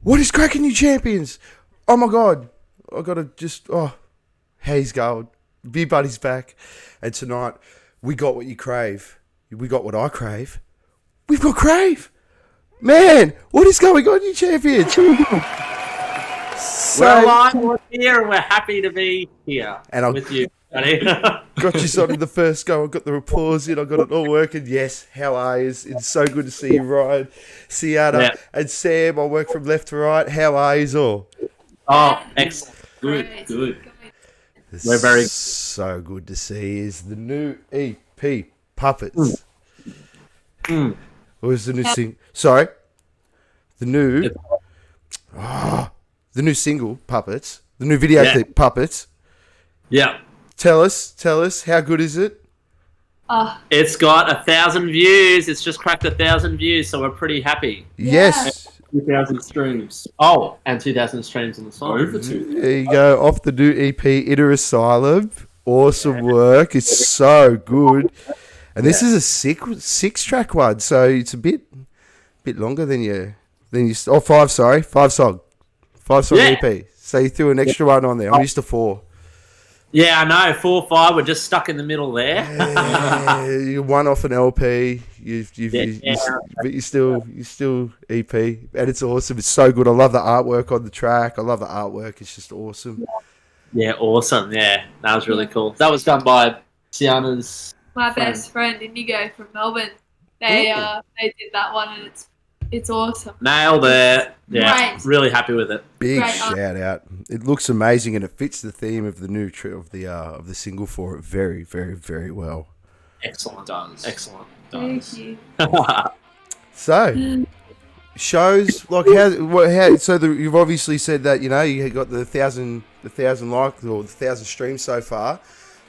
What is cracking, you champions? Oh my God. I got to just, he's going. Beer Buddy's back. And tonight, we got what you crave. We got what I crave. We've got Crave. Man, what is going on, you champions? We're alive, we're here, and we're happy to be here with you, buddy. Got you on in the first go. I got the applause in. I got it all working. Yes, how are you? It's so good to see you, Ryan, Sienna, and Sam. I work from left to right. How are you all? Oh, excellent. Good. We're very so good to see. Is the new EP Puppets? What was the new thing? Sorry, the new single Puppets. The new video clip Puppets. Yeah. Tell us, how good is it? It's got 1,000 views. It's just cracked 1,000 views, so we're pretty happy. Yes. 2,000 streams. Oh, and 2,000 streams on the song. Over 2,000. There you go. Off the new EP, Inner Asylum. Awesome work. It's so good. And this is a six-track one, so it's a bit longer than you. Five song EP. So you threw an extra one on there. I'm used to 4. Yeah, I know. 4 or 5. We're just stuck in the middle there. You're one off an LP. But you're still EP, and it's awesome. It's so good. I love the artwork on the track. I love the artwork. It's just awesome. Yeah, awesome. Yeah, that was really cool. That was done by Sienna's my best friend Indigo from Melbourne. They did that one, and it's awesome. Nailed it. Yeah, Great. really happy with it. Big shout out. It looks amazing, and it fits the theme of the new of the single for it very, very, very well. Excellent. Excellent. Thank you. So, shows like how? So you've obviously said that you got the 1,000 likes or the 1,000 streams so far.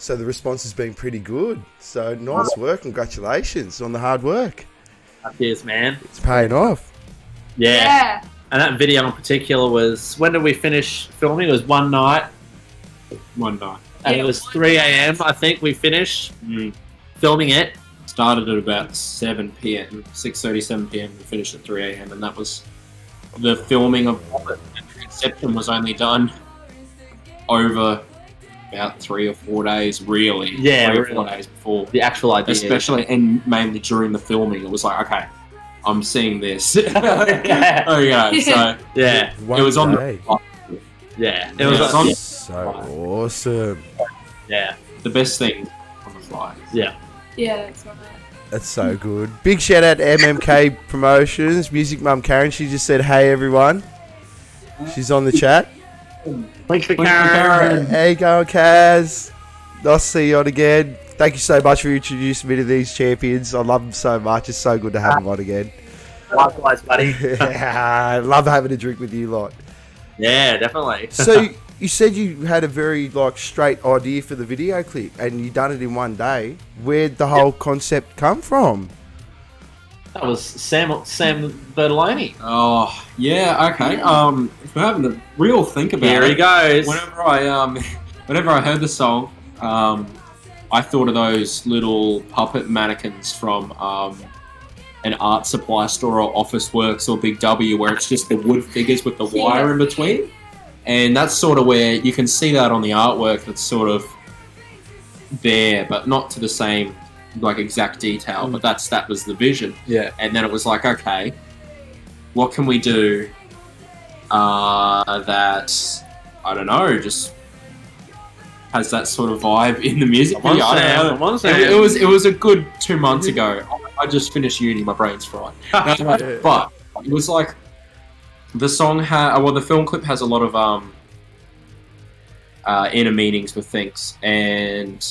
So the response has been pretty good. So nice work. Congratulations on the hard work. Cheers, man. It's paying off. Yeah. And that video in particular was, when did we finish filming? It was one night. And it was 3 a.m. I think we finished filming it. Started at about 7 p.m. 6:30, 7 p.m. and finished at 3 a.m. And that was the filming of it. The conception was only done over about 3 or 4 days, really. Yeah, 3 or 4 days before the actual idea. Especially and mainly during the filming, it was like, okay, I'm seeing this. So yeah, it was on the it was on. So awesome. Yeah, the best thing on the fly. Yeah, that's right. That's so good. Big shout out to MMK Promotions, Music Mum Karen. She just said, "Hey everyone." She's on the chat. Thanks for Karen. How you going, Kaz? Nice to see you on again. Thank you so much for introducing me to these champions. I love them so much. It's so good to have them on again. Likewise, buddy. I love having a drink with you lot. Yeah, definitely. So you said you had a very straight idea for the video clip, and you done it in one day. Where'd the whole concept come from? That was Sam Bertoloni. Oh yeah, okay. If we're having a real think about Here he goes. Whenever I heard the song, I thought of those little puppet mannequins from an art supply store or Office Works or Big W, where it's just the wood figures with the wire in between. And that's sort of where you can see that on the artwork. That's sort of there, but not to the same exact detail. But that was the vision. Yeah. And then it was like, okay, what can we do that, I don't know, just has that sort of vibe in the music video? It was a good 2 months ago. I just finished uni, my brain's fried. But it was like, the song the film clip has a lot of inner meanings with things, and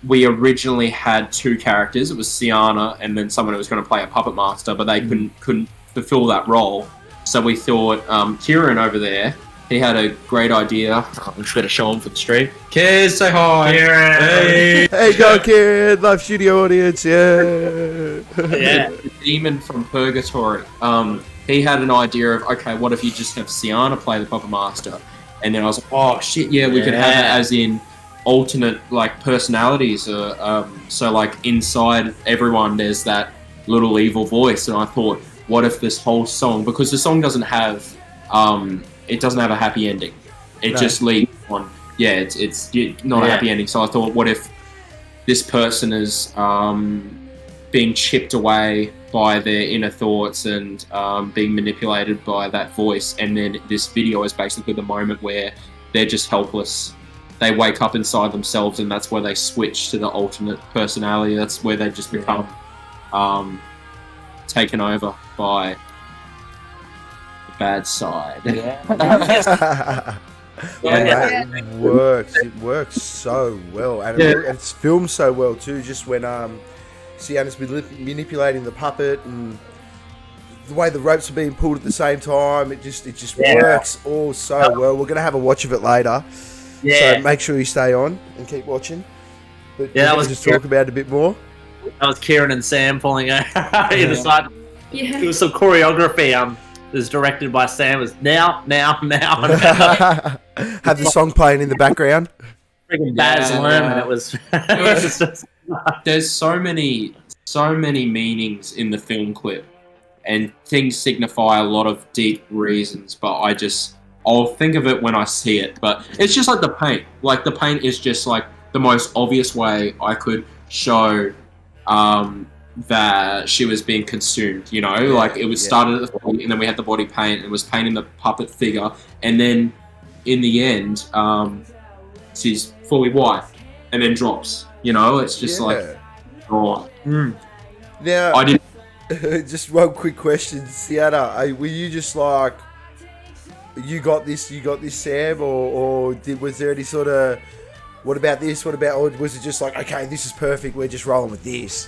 we originally had 2 characters. It was Sienna and then someone who was going to play a puppet master, but they couldn't fulfill that role. So we thought, Kieran over there, he had a great idea. I'm just going to show him for the stream. Kieran, say hi. Kieran. Hey, go Kieran. Live studio audience. Yeah. The demon from Purgatory. He had an idea of, okay, what if you just have Sienna play the puppet master? And then I was like, oh shit, yeah, we could have it as in alternate personalities. So inside everyone there's that little evil voice, and I thought, what if this whole song, because the song doesn't have it doesn't have a happy ending. It just leads on. Yeah, it's not a happy ending. So I thought, what if this person is being chipped away by their inner thoughts and being manipulated by that voice, and then this video is basically the moment where they're just helpless. They wake up inside themselves, and that's where they switch to the alternate personality. That's where they just become taken over by the bad side. It works. It works so well, and it's filmed so well too. Just when Sienna's manipulating the puppet, and the way the ropes are being pulled at the same time, it just works all so well. We're gonna have a watch of it later, so make sure you stay on and keep watching. But that was just talk about it a bit more. That was Kieran and Sam pulling out in the side. Yeah. It was some choreography. It was directed by Sam. It was now. Have the song playing in the background. Freaking Baz Luhrmann. It was. There's so many meanings in the film clip, and things signify a lot of deep reasons. But I'll think of it when I see it. But it's just like the paint. Like the paint is just like the most obvious way I could show that she was being consumed, you know, like it was started at the feet, and then we had the body paint, and it was painting the puppet figure, and then in the end, she's fully white, and then drops. You know, it's just like, oh. Now, I didn't. Just one quick question, Sienna. Were you just like, you got this, Sam, or was there any sort of, what about this? What about, or was it just like, okay, this is perfect, we're just rolling with this?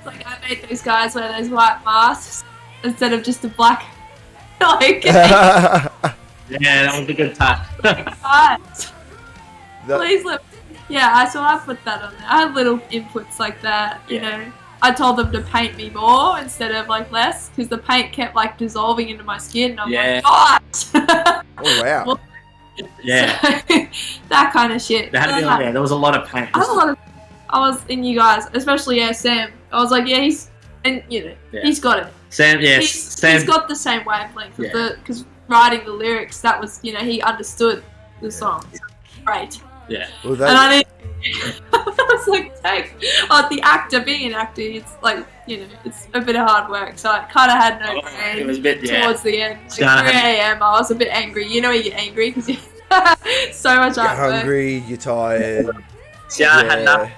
Like, I made those guys wear those white masks instead of just a black. Like, yeah, that was a good touch. guys, please let. Yeah, so I put that on there. I had little inputs like that. You know, I told them to paint me more instead of like less, because the paint kept like dissolving into my skin. And I'm like, God. Oh wow. Well, Yeah. so, that kind of shit. There was a lot of paint. I was in you guys, especially Sam. I was like, he's got it. Sam, he's got the same wavelength because writing the lyrics, that was, he understood the song. Great. Yeah. Well, and I was like, being an actor, it's like, it's a bit of hard work. So I kind of had no brain it was a bit, towards the end. Like 3 a.m. I was a bit angry. You know when you get angry because you so much you're artwork. hungry, you're tired. I had nothing.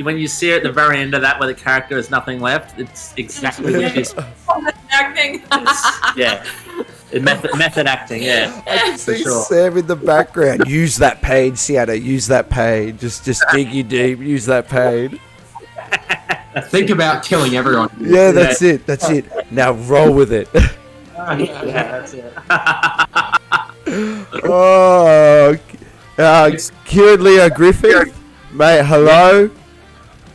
When you see it at the very end of that, where the character has nothing left, it's exactly what she's. Acting. Method acting, yeah. I can see Sam in the background. Use that pain, Sienna. Use that pain. Just dig you deep. Use that pain. Think about killing everyone. Yeah, that's it. That's it. Now roll with it. That's it. Kieran Leo Griffith. Mate, hello.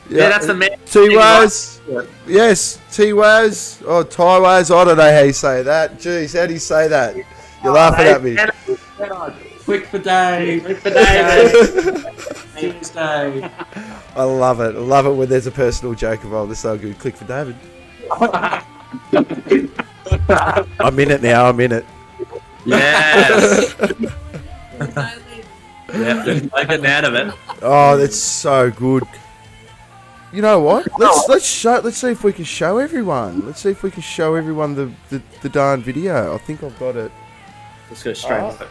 Yeah, that's the man. T-Waz. Yes, T-Waz. Or Ty-Waz. I don't know how you say that. Jeez, how do you say that? You're laughing at me. Quick for Dave. Quick for Dave. Tuesday. I love it. I love it when there's a personal joke involved. It's so good. Click for David. I'm in it now. I'm in it. Yes. Yeah, getting out of it. Oh, that's so good. You know what? Let's see if we can show everyone. Let's see if we can show everyone the darn video. I think I've got it. Let's go straight with it.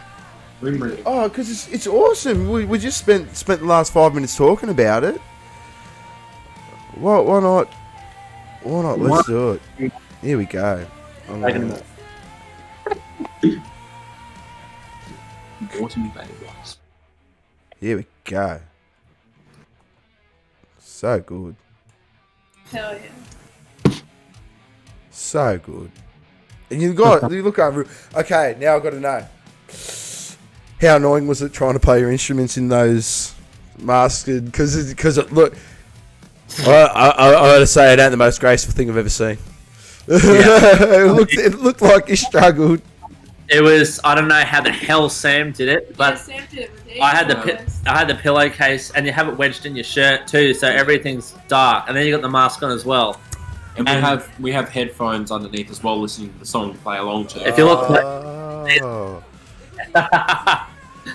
Oh, because it's awesome. We just spent the last 5 minutes talking about it. Why not? Why not? Let's do it. Here we go. Here we go. So good. Hell yeah. So good. And you look over. Okay, now I've got to know. How annoying was it trying to play your instruments in those masks? Because it look. I gotta say, it ain't the most graceful thing I've ever seen. It looked like he struggled. It was, I don't know how the hell Sam did it, but Sam did it with I had the pillowcase, and you have it wedged in your shirt too, so everything's dark, and then you got the mask on as well. And we have headphones underneath as well, listening to the song play along to. If you look,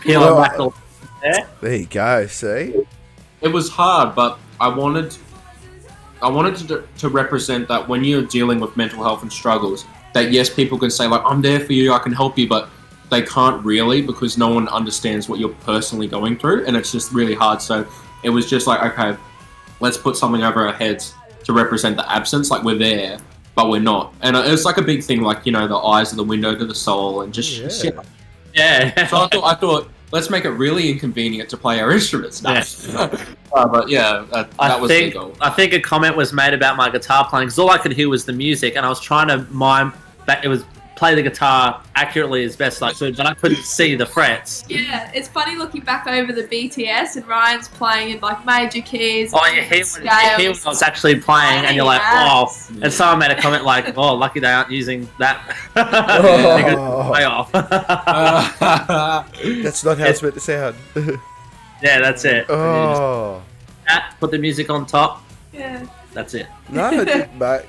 peel Well, back the there. there you go. See, It was hard, but I wanted to represent that when you're dealing with mental health and struggles, that yes, people can say like, I'm there for you, I can help you, but they can't really, because no one understands what you're personally going through, and it's just really hard. So it was just like, okay, let's put something over our heads to represent the absence, like we're there, but we're not. And it's like a big thing, like, you know, the eyes are the window to the soul, and just shit. Yeah. So I thought, let's make it really inconvenient to play our instruments now. But yeah, that was the goal. I think a comment was made about my guitar playing, because all I could hear was the music, and I was trying to mime that it was play the guitar accurately as best I could, but I couldn't see the frets. Yeah, it's funny looking back over the BTS and Ryan's playing in like major keys. Oh, you hear when I was actually playing, and you're like, oh. And someone made a comment like, oh, lucky they aren't using that. Way off. that's not how it's meant to sound. Yeah, that's it. Oh, Put the music on top. Yeah. That's it. no, mate.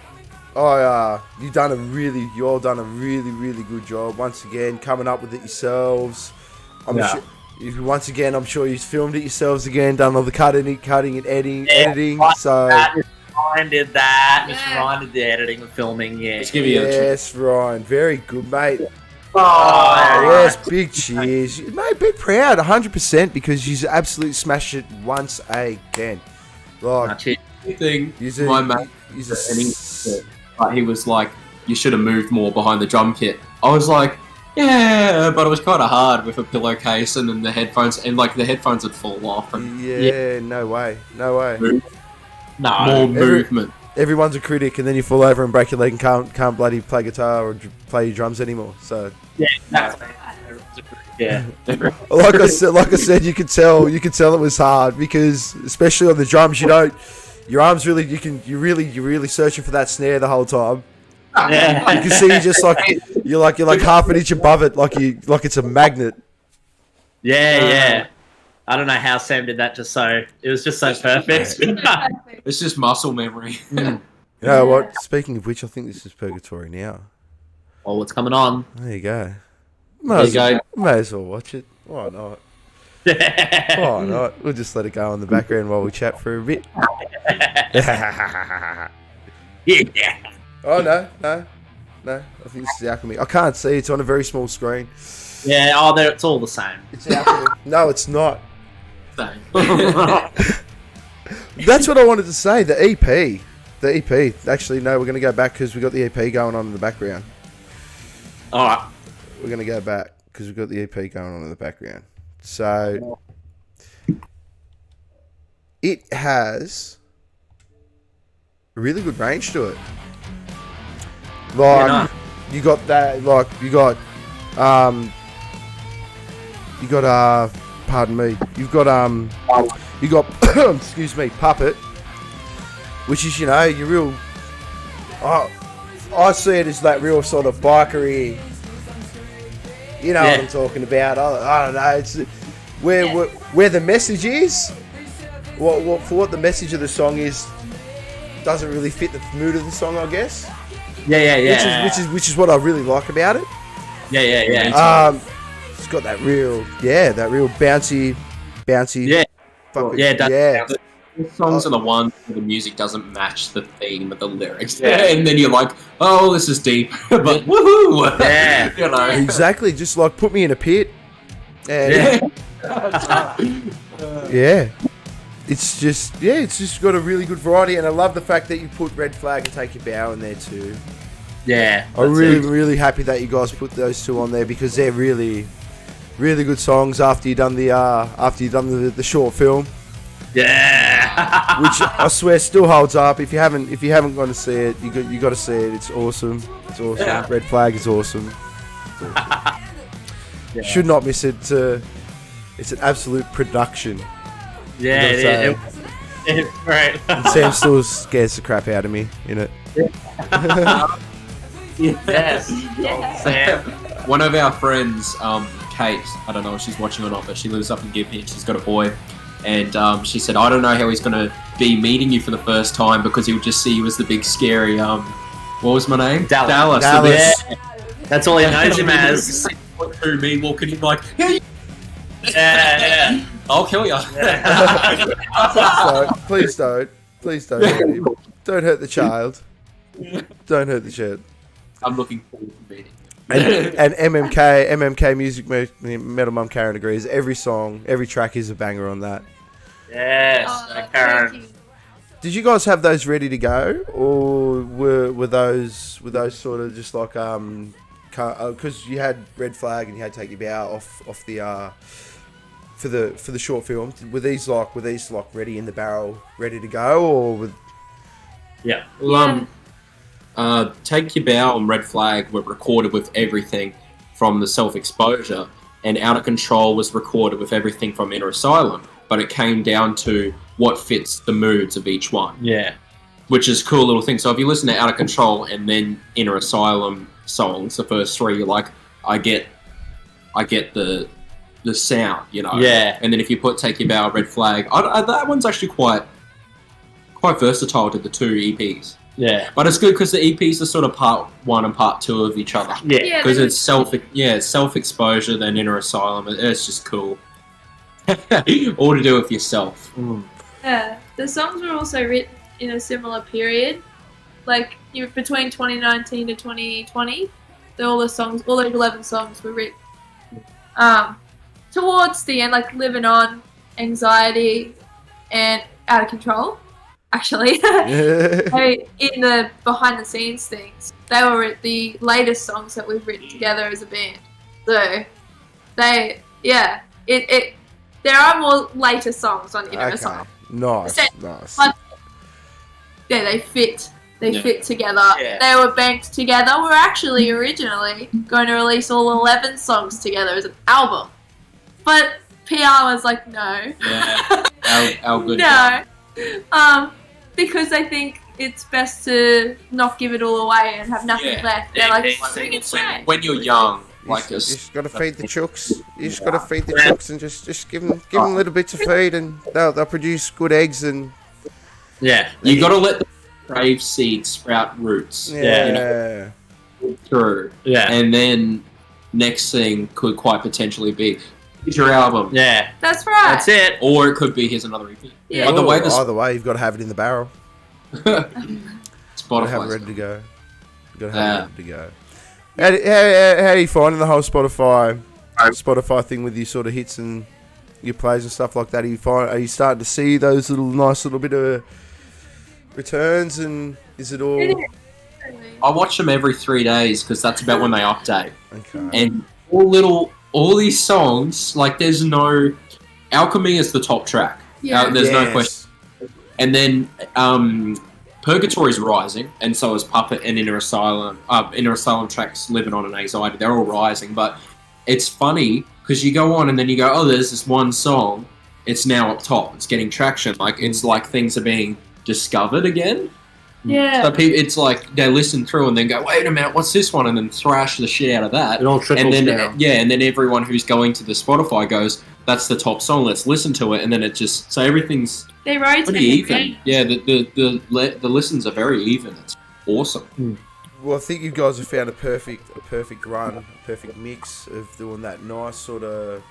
You've done you all done a really good job once again, coming up with it yourselves. I'm sure you've filmed it yourselves again, done all the cutting and editing. So Ryan did that. Mr. Ryan did the editing and filming. Yeah. Yes, Ryan, very good, mate. Oh, yes, big cheers, mate. Be proud, 100%, because you absolutely smashed it once again. Like, thing, my mate, he was like, you should have moved more behind the drum kit. I was like, yeah, but it was kind of hard with a pillowcase and then the headphones, and like the headphones would fall off. And no way. No, movement. Everyone's a critic, and then you fall over and break your leg and can't bloody play guitar or play your drums anymore. So yeah, exactly. Yeah. like I said, you could tell it was hard, because especially on the drums, your arms really, you're really searching for that snare the whole time. Yeah. You can see you're like half an inch above it, like it's a magnet. Yeah. I don't know how Sam did that. It was just so perfect. It's just muscle memory. You know what? Speaking of which, I think this is Purgatory now. Oh, what's coming on? There you go. May as well watch it. Why not? Why not? We'll just let it go in the background while we chat for a bit. Yeah. Oh, no. I think this is Alchemy. I can't see. It's on a very small screen. Yeah, it's all the same. It's Alchemy. No, it's not. Same. That's what I wanted to say. The EP. Actually, no, we're going to go back because we got the EP going on in the background. All right. We're going to go back because we've got the EP going on in the background. So it has a really good range to it. Like you got that. Like you got pardon me. You've got excuse me, Puppet, which is your real. I see it as that real sort of bikery. You know what I'm talking about. I don't know. It's where the message is. What the message of the song is doesn't really fit the mood of the song, I guess. Yeah. Which is what I really like about it. Yeah. It's got that real bouncy. Yeah. The songs are the ones where the music doesn't match the theme of the lyrics. Yeah. And then you're like, oh, this is deep. But woohoo! Yeah. Exactly. Just like put me in a pit. And It's just got a really good variety, and I love the fact that you put Red Flag and Take Your Bow in there too. Yeah. I'm really happy that you guys put those two on there, because they're really good songs after you've done the short film. Yeah. Which I swear still holds up. If you haven't gone to see it, you got to see it. It's awesome. Yeah. Red Flag is awesome. Yeah. Should not miss it. It's an absolute production. Yeah, it's great. And Sam still scares the crap out of me in it. Yes. Sam. One of our friends, Kate, I don't know if she's watching or not, but she lives up in Gippy. She's got a boy. And she said, I don't know how he's going to be meeting you for the first time because he'll just see you as the big scary, what was my name? Dallas. Dallas. Yeah. That's all he knows him as. Through me walking in like, hey, Yeah. I'll kill you. Please don't. Please don't hurt him. Don't hurt the child. Don't hurt the child. I'm looking forward to meeting. And MMK Music Metal Mum Karen agrees. Every song, every track is a banger on that. Yes. Thank Karen. you. Did you guys have those ready to go, or were those sort of just like because you had Red Flag and you had Take Your Bow off the for the short film? Were these like ready in the barrel, ready to go, or with? Yeah. Well, Take Your Bow and Red Flag were recorded with everything from the Self-Exposure, and Out of Control was recorded with everything from Inner Asylum, but it came down to what fits the moods of each one. Yeah. Which is a cool little thing. So if you listen to Out of Control and then Inner Asylum songs, the first three, you're like, I get the sound, you know. Yeah. And then if you put Take Your Bow, Red Flag, that one's actually quite versatile to the two EPs. Yeah. But it's good because the EPs are sort of part one and part two of each other. Yeah. Because it's self-exposure, then Inner Asylum. It's just cool. All to do with yourself. Yeah, the songs were also written in a similar period, like between 2019 to 2020. All those 11 songs were written towards the end, like Living On, Anxiety, and Out of Control. Actually, in the behind the scenes things, they were the latest songs that we've written together as a band. So there are more later songs on Inner Asylum. Nice. But, yeah, they fit together. Yeah. They were banked together. We were actually originally going to release all 11 songs together as an album, but PR was like, no. Yeah. How good. No. Because they think it's best to not give it all away and have nothing left. They're like, bring it back. When you're young, You just got to feed the chooks. You just got to feed the chooks and just give them little bits of feed, and they'll produce good eggs. And Yeah. you got to let the KRAVE seed sprout roots. yeah, Through. Yeah. And then next thing could quite potentially be here's your album. Yeah. That's right. That's it. Or it could be here's another EP. Yeah. Either way, either way, you've got to have it in the barrel. Got to have it Spotify. ready to go. Got to have it ready to go. How are you finding the whole Spotify thing with your sort of hits and your plays and stuff like that? Are you starting to see those nice little bit of returns, and is it all I watch them every 3 days because that's about when they update. okay? And all these songs, like there's no Alchemy is the top track. Yeah. There's no question. And then Purgatory's rising, and so is Puppet and Inner Asylum. Inner Asylum tracks Living On and Anxiety. They're all rising, but it's funny because you go on and then you go, oh, there's this one song. It's now up top. It's getting traction. Like it's like things are being discovered again. Yeah. So people, it's like they listen through and then go, wait a minute, what's this one? And then thrash the shit out of that. It all trickles And then down. and then everyone who's going to the Spotify goes, that's the top song. Let's listen to it. And then it just so everything's They rotate. pretty even. Yeah, the listens are very even. It's awesome. Well, I think you guys have found a perfect run, a perfect mix of doing that nice sort of,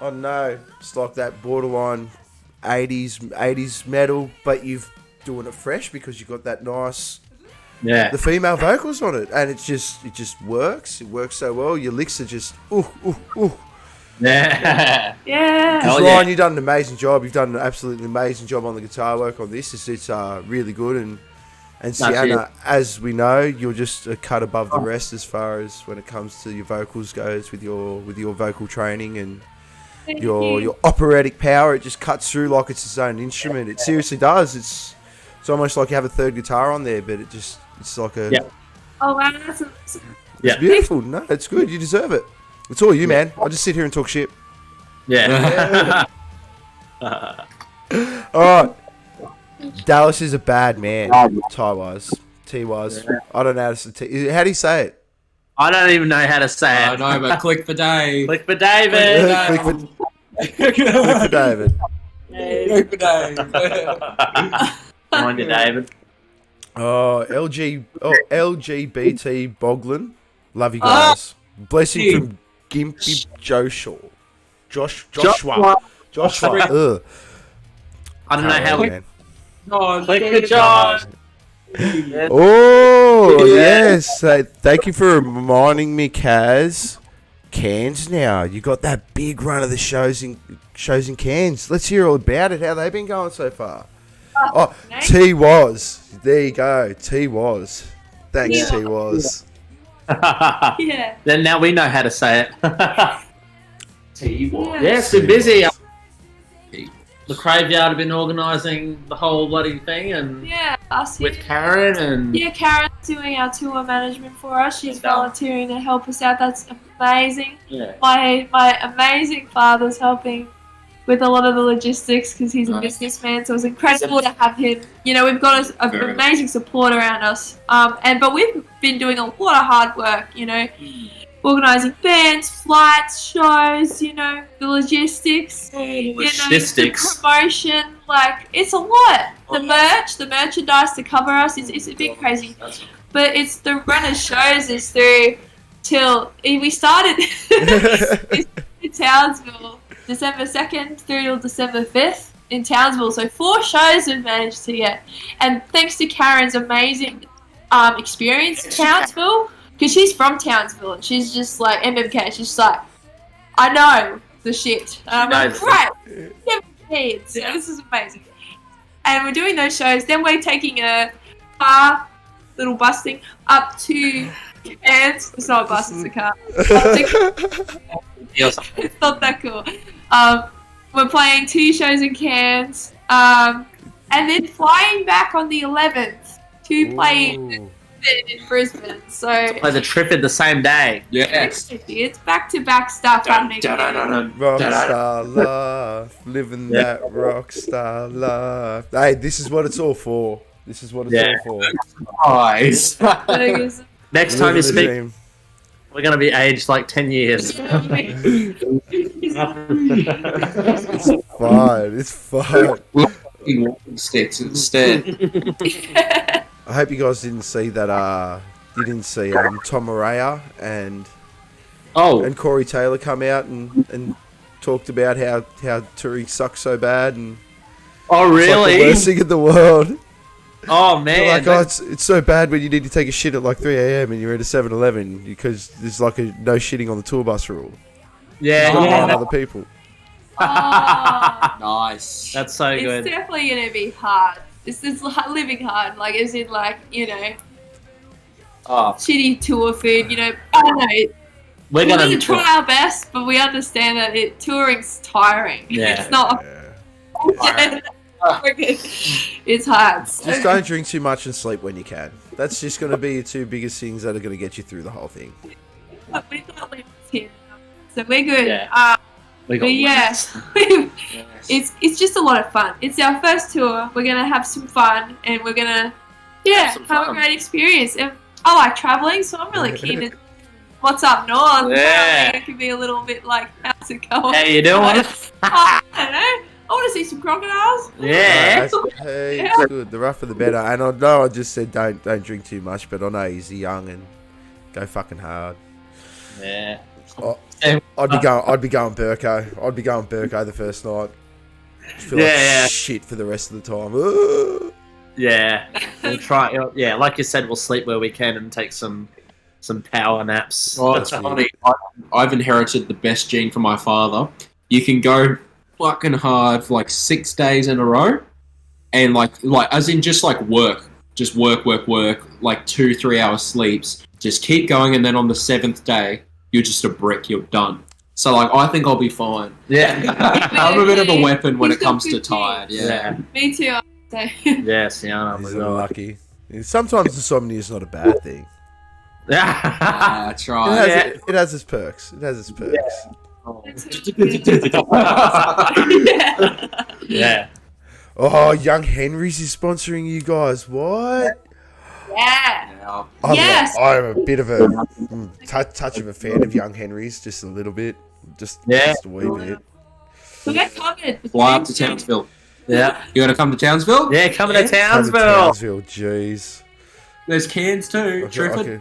I don't know, it's like that borderline 80s metal, but you've doing it fresh because you've got that nice, the female vocals on it, and it just works. It works so well. Your licks are just ooh. Yeah. Yeah. Because Hell Ryan, yeah. you've done an amazing job. You've done an absolutely amazing job on the guitar work on this. It's really good. And Sienna, as we know, you're just a cut above the rest as far as when it comes to your vocals goes with your vocal training and your operatic power. It just cuts through like it's its own instrument. It seriously does. It's almost like you have a third guitar on there, but it's like a Oh wow, that's it's beautiful. No, it's good. You deserve it. It's all you, man. I'll just sit here and talk shit. Yeah. All right. Dallas is a bad man. T-wise. I don't know how to say how do you say it? I don't even know how to say I it. know, but click for Dave. Click for David. Click for David. Super Dave. Mind you, David. LGBT Boglin. Love you guys. Blessing from Gimpy Joshua. Joshua. Ugh. I don't know how we... man. Click the Josh. Oh, yes. Thank you for reminding me, Kaz. Cairns now. You got that big run of the shows in Cairns. Let's hear all about it. How they been going so far? Oh, T-Was. There you go. T-Was. Thanks, T-Was. Yeah. Then now we know how to say it. T-Was. Yeah, it's been busy. The KRAVE Yard have been organising the whole bloody thing, and Yeah, us with here. Karen and Yeah, Karen's doing our tour management for us. She's volunteering to help us out. That's amazing. yeah. My amazing father's helping with a lot of the logistics because he's a businessman. So it's incredible to have him. You know, we've got an amazing support around us. But we've been doing a lot of hard work. You know, organising bands, flights, shows. You know, the logistics. Logistics. The promotion. Like, it's a lot. The merch, the merchandise to cover us is a bit crazy. But it's the run of shows is through till we started in Townsville December 2nd through till December 5th in Townsville. So 4 shows we've managed to get. And thanks to Karen's amazing experience in Townsville, because she's from Townsville and she's just like MMK. She's just like, I know the shit. And I'm like, right. So this is amazing. And we're doing those shows. Then we're taking a car, little bus thing, up to Cairns. It's not a bus, it's a car. It's not that cool. We're playing 2 shows in Cairns. And then flying back on the 11th to play in Brisbane. So Play the trip in the same day. Yes. it's back-to-back stuff happening. Rockstar life, living that rockstar life. Hey, this is what it's all for. This is what it's all for. Nice. Next time you Living the speak, dream. we're going to be aged like 10 years. It's fine. It's fine. Sticks instead. I hope you guys didn't see that. You didn't see Tom Araya and Corey Taylor come out and talked about how touring sucks so bad and Oh, it's like really? the worst thing in the world. Oh, man. Like, it's so bad when you need to take a shit at like 3 a.m. and you're at a 7-Eleven because there's like a no shitting on the tour bus rule. Yeah, Not yeah. allowing other people. Oh, Nice. That's so it's good. definitely going to be hard. It's living hard, like, as in, like, you know, shitty tour food, you know. I don't know. We're We're going going to try our best, but we understand that touring's tiring. Yeah. It's not. It's hard. Just don't drink too much and sleep when you can. That's just going to be your 2 biggest things that are going to get you through the whole thing. We've got limits here, so we're good. Yeah. We got But yeah, it's just a lot of fun. It's our first tour. We're gonna have some fun, and we're gonna have a fun. great experience. And I like traveling, so I'm really keen to what's up north. Yeah. It can be a little bit like, how's it going? How you doing? I don't know. I want to see some crocodiles. Yeah. Hey, it's good. The rougher the better. And I know I just said don't drink too much, but I know he's young and go fucking hard. Yeah. I'd be going Burko. I'd be going Burko the first night. Feel like shit for the rest of the time. Yeah. We'll try. Yeah, like you said, we'll sleep where we can and take some power naps. Oh, it's funny. I've inherited the best gene from my father. You can go fucking hard for like 6 days in a row, and like as in just like work, like 2-3 hour sleeps. Just keep going, and then on the 7th day, you're just a brick. You're done. So like, I think I'll be fine. Yeah. I'm a bit of a weapon when it comes to tired. Yeah. Me too. Yes, yeah. He's unlucky. Sometimes insomnia is not a bad thing. Yeah. That's right. It has its perks. It has its perks. Yeah. Oh, Young Henry's is sponsoring you guys. What? Yeah. I'm a bit of a touch of a fan of Young Henry's, just a little bit, just a wee bit. We're covered. Fly up to Townsville. Yeah. You got to come to Townsville? Yeah, coming to Come to Townsville. Townsville, jeez. There's Cairns too. Okay, Triffid. okay.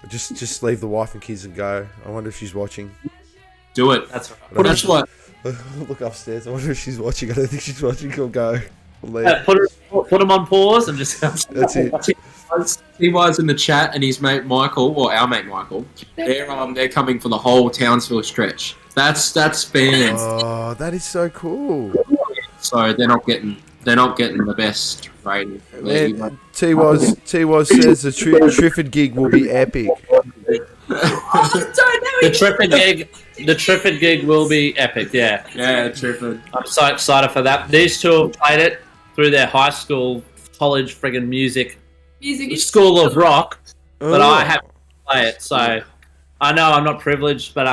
Just leave the wife and kids and go. I wonder if she's watching. Do it. That's right. Put it what? Look upstairs. I wonder if she's watching. I don't think she's watching. I'll go. I'll leave. Put them on pause and just. That's it. T-Y's in the chat and his mate Michael, or our mate Michael, they're coming for the whole Townsville stretch. That's fans. Oh, that is so cool. So they're not getting the best rating. Man, T-Waz says the Triffid gig will be epic. The Triffid gig will be epic. Yeah. Yeah, Triffid. I'm so excited for that. These two have played it through their high school, college, friggin' music school of rock, but I haven't played it, so I know I'm not privileged, but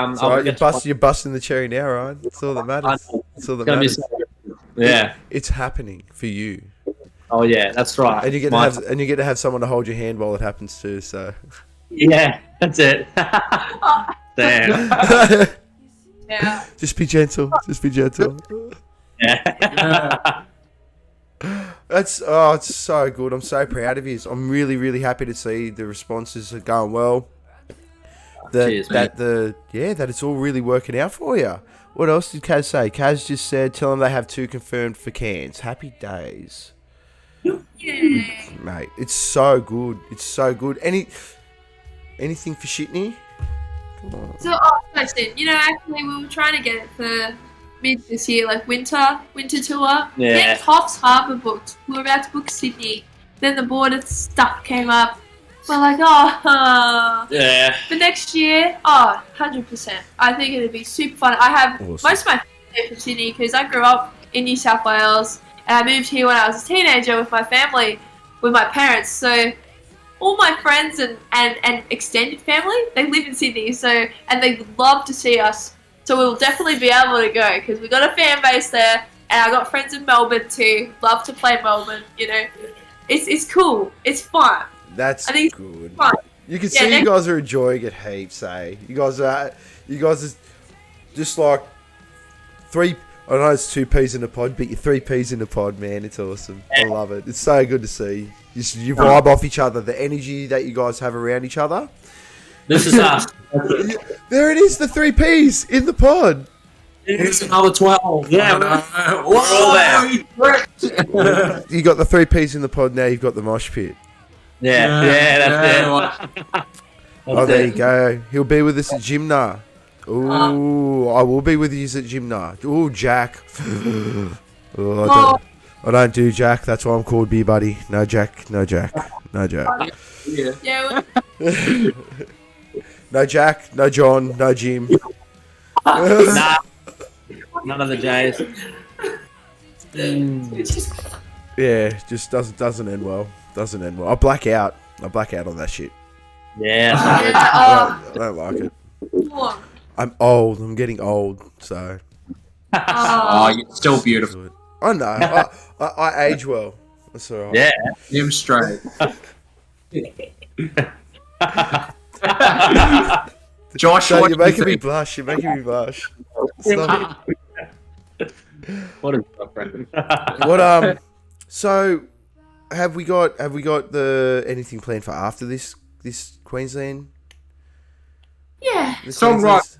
you're busting the cherry now, Ryan. That's all that matters. That's all that matters. Yeah, it's happening for you. Oh yeah, that's right. And you get to have someone to hold your hand while it happens too. So yeah, that's it. Damn. Yeah. Just be gentle. Just be gentle. Yeah. It's so good. I'm so proud of you. I'm really, really happy to see the responses are going well. Cheers, that it's all really working out for you. What else did Kaz say? Kaz just said, tell them they have 2 confirmed for Cairns. Happy days. Yeah. Mate, it's so good. It's so good. Anything for Shitney? Come on. So, listen, actually we were trying to get it for mid this year, like winter tour. Yeah. Then Coffs Harbour booked. We were about to book Sydney. Then the border stuff came up. We're like, yeah. For next year, 100%. I think it'd be super fun. I have Awesome. most of my family there from Sydney because I grew up in New South Wales and I moved here when I was a teenager with my family, with my parents. So all my friends and extended family, they live in Sydney. So and they love to see us. So we'll definitely be able to go because we've got a fan base there, and I got friends in Melbourne too. Love to play Melbourne. It's cool. It's fun. That's I think good. It's fun. You can see you guys are enjoying it heaps, eh? You guys are just like 3. I know it's 2 peas in a pod, but you're 3 peas in a pod, man. It's awesome. I love it. It's so good to see. You vibe off each other. The energy that you guys have around each other. This is us. There it is, the 3 peas in the pod. Here's another 12. Yeah, we're all there. You got the 3 peas in the pod, now you've got the mosh pit. Yeah, that's it. Oh, there you go. He'll be with us at Gymna. Ooh, I will be with you at Gymna. Ooh, Jack. I don't do Jack. That's why I'm called Beer Buddy. No Jack. No Jack. No Jack. Yeah. No Jack. No John. No Jim. Nah. None of the J's. Yeah, just doesn't end well. Doesn't end well. I black out on that shit. Yeah. I don't like it. What? I'm old. I'm getting old, so. Oh, you're still beautiful. I know. I age well. That's all right. Yeah. Him straight. Josh, So what you're do you making me think? blush. You're making me blush. Stop it. What is up, friend? What So have we got the anything planned for after this Queensland? Yeah. This Songwriting.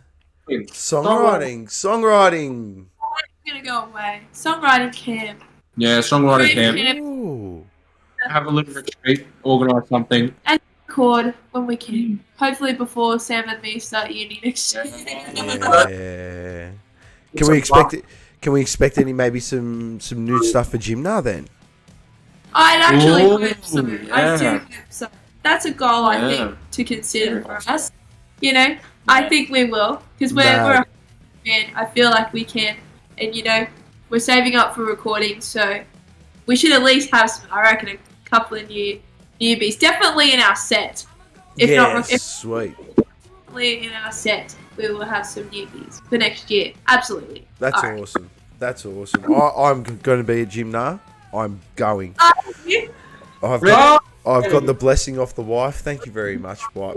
Songwriting. I'm gonna go away. Songwriting camp. Yeah, songwriting camp. Ooh. Have a little retreat. Organise something. Record when we can. Hopefully before Sam and me start uni next year. Yeah. Can we expect it? Can we expect maybe some new stuff for Gymna then? I'd actually Ooh, hope so. I yeah. do hope so. That's a goal I think to consider for us. I think we will because we're a fan. I feel like we can, and we're saving up for recording, so we should at least have some. I reckon a couple of newbies, definitely in our set. If sweet. in our set, we will have some newbies for next year. Absolutely. That's All right. awesome. That's awesome. I'm going to be at Gymna. I'm going. Yeah. I've got the blessing off the wife. Thank you very much, my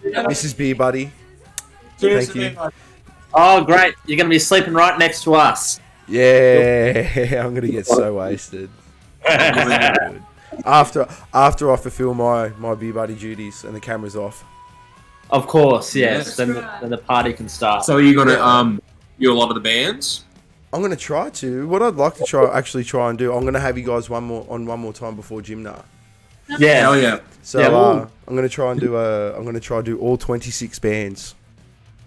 Mrs. Beer Buddy. Thank you. Oh, great! You're gonna be sleeping right next to us. Yeah, I'm gonna get so wasted. After I fulfill my beer buddy duties and the camera's off. Of course, yes. Yes. Then the party can start. So are you gonna do a lot of the bands? I'm gonna try to. What I'd like to try and do. I'm gonna have you guys one more time before gym now. Yeah. Hell yeah. So Yeah, I'm gonna try and do all 26 bands.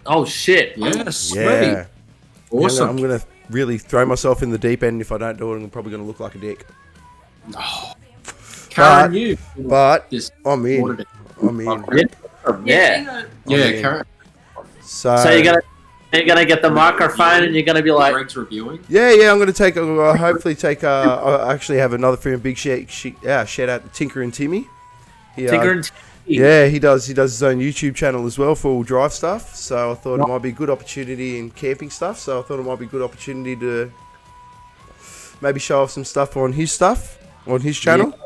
Oh shit! Yes. Yeah. Awesome. I'm gonna really throw myself in the deep end. If I don't do it, I'm probably gonna look like a dick. Karen, you. But Just I'm in. ordered it. I'm in. Yeah. Yeah, Karen. So you're gonna get the microphone and you're gonna be like, Greg's reviewing. Yeah. I'm gonna take. Hopefully take. I actually have another friend. Big shout out to Tinker and Timmy. Tinker and Timmy. Yeah, he does his own YouTube channel as well for all drive stuff. So I thought it might be a good opportunity in camping stuff. So I thought it might be a good opportunity to maybe show off some stuff on his channel.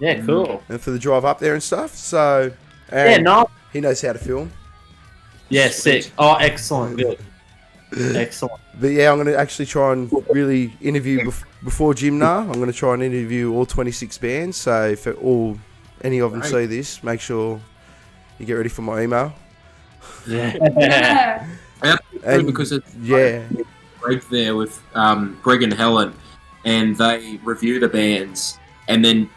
Yeah, cool. And for the drive up there and stuff. So No. he knows how to film. Yeah, sick. Oh, excellent. Good. Excellent. But yeah, I'm going to actually try and really interview before Gymna. I'm going to try and interview all 26 bands. So if any of them see this, make sure you get ready for my email. Yeah. And Because it's Greg there with Greg and Helen, and they review the bands and then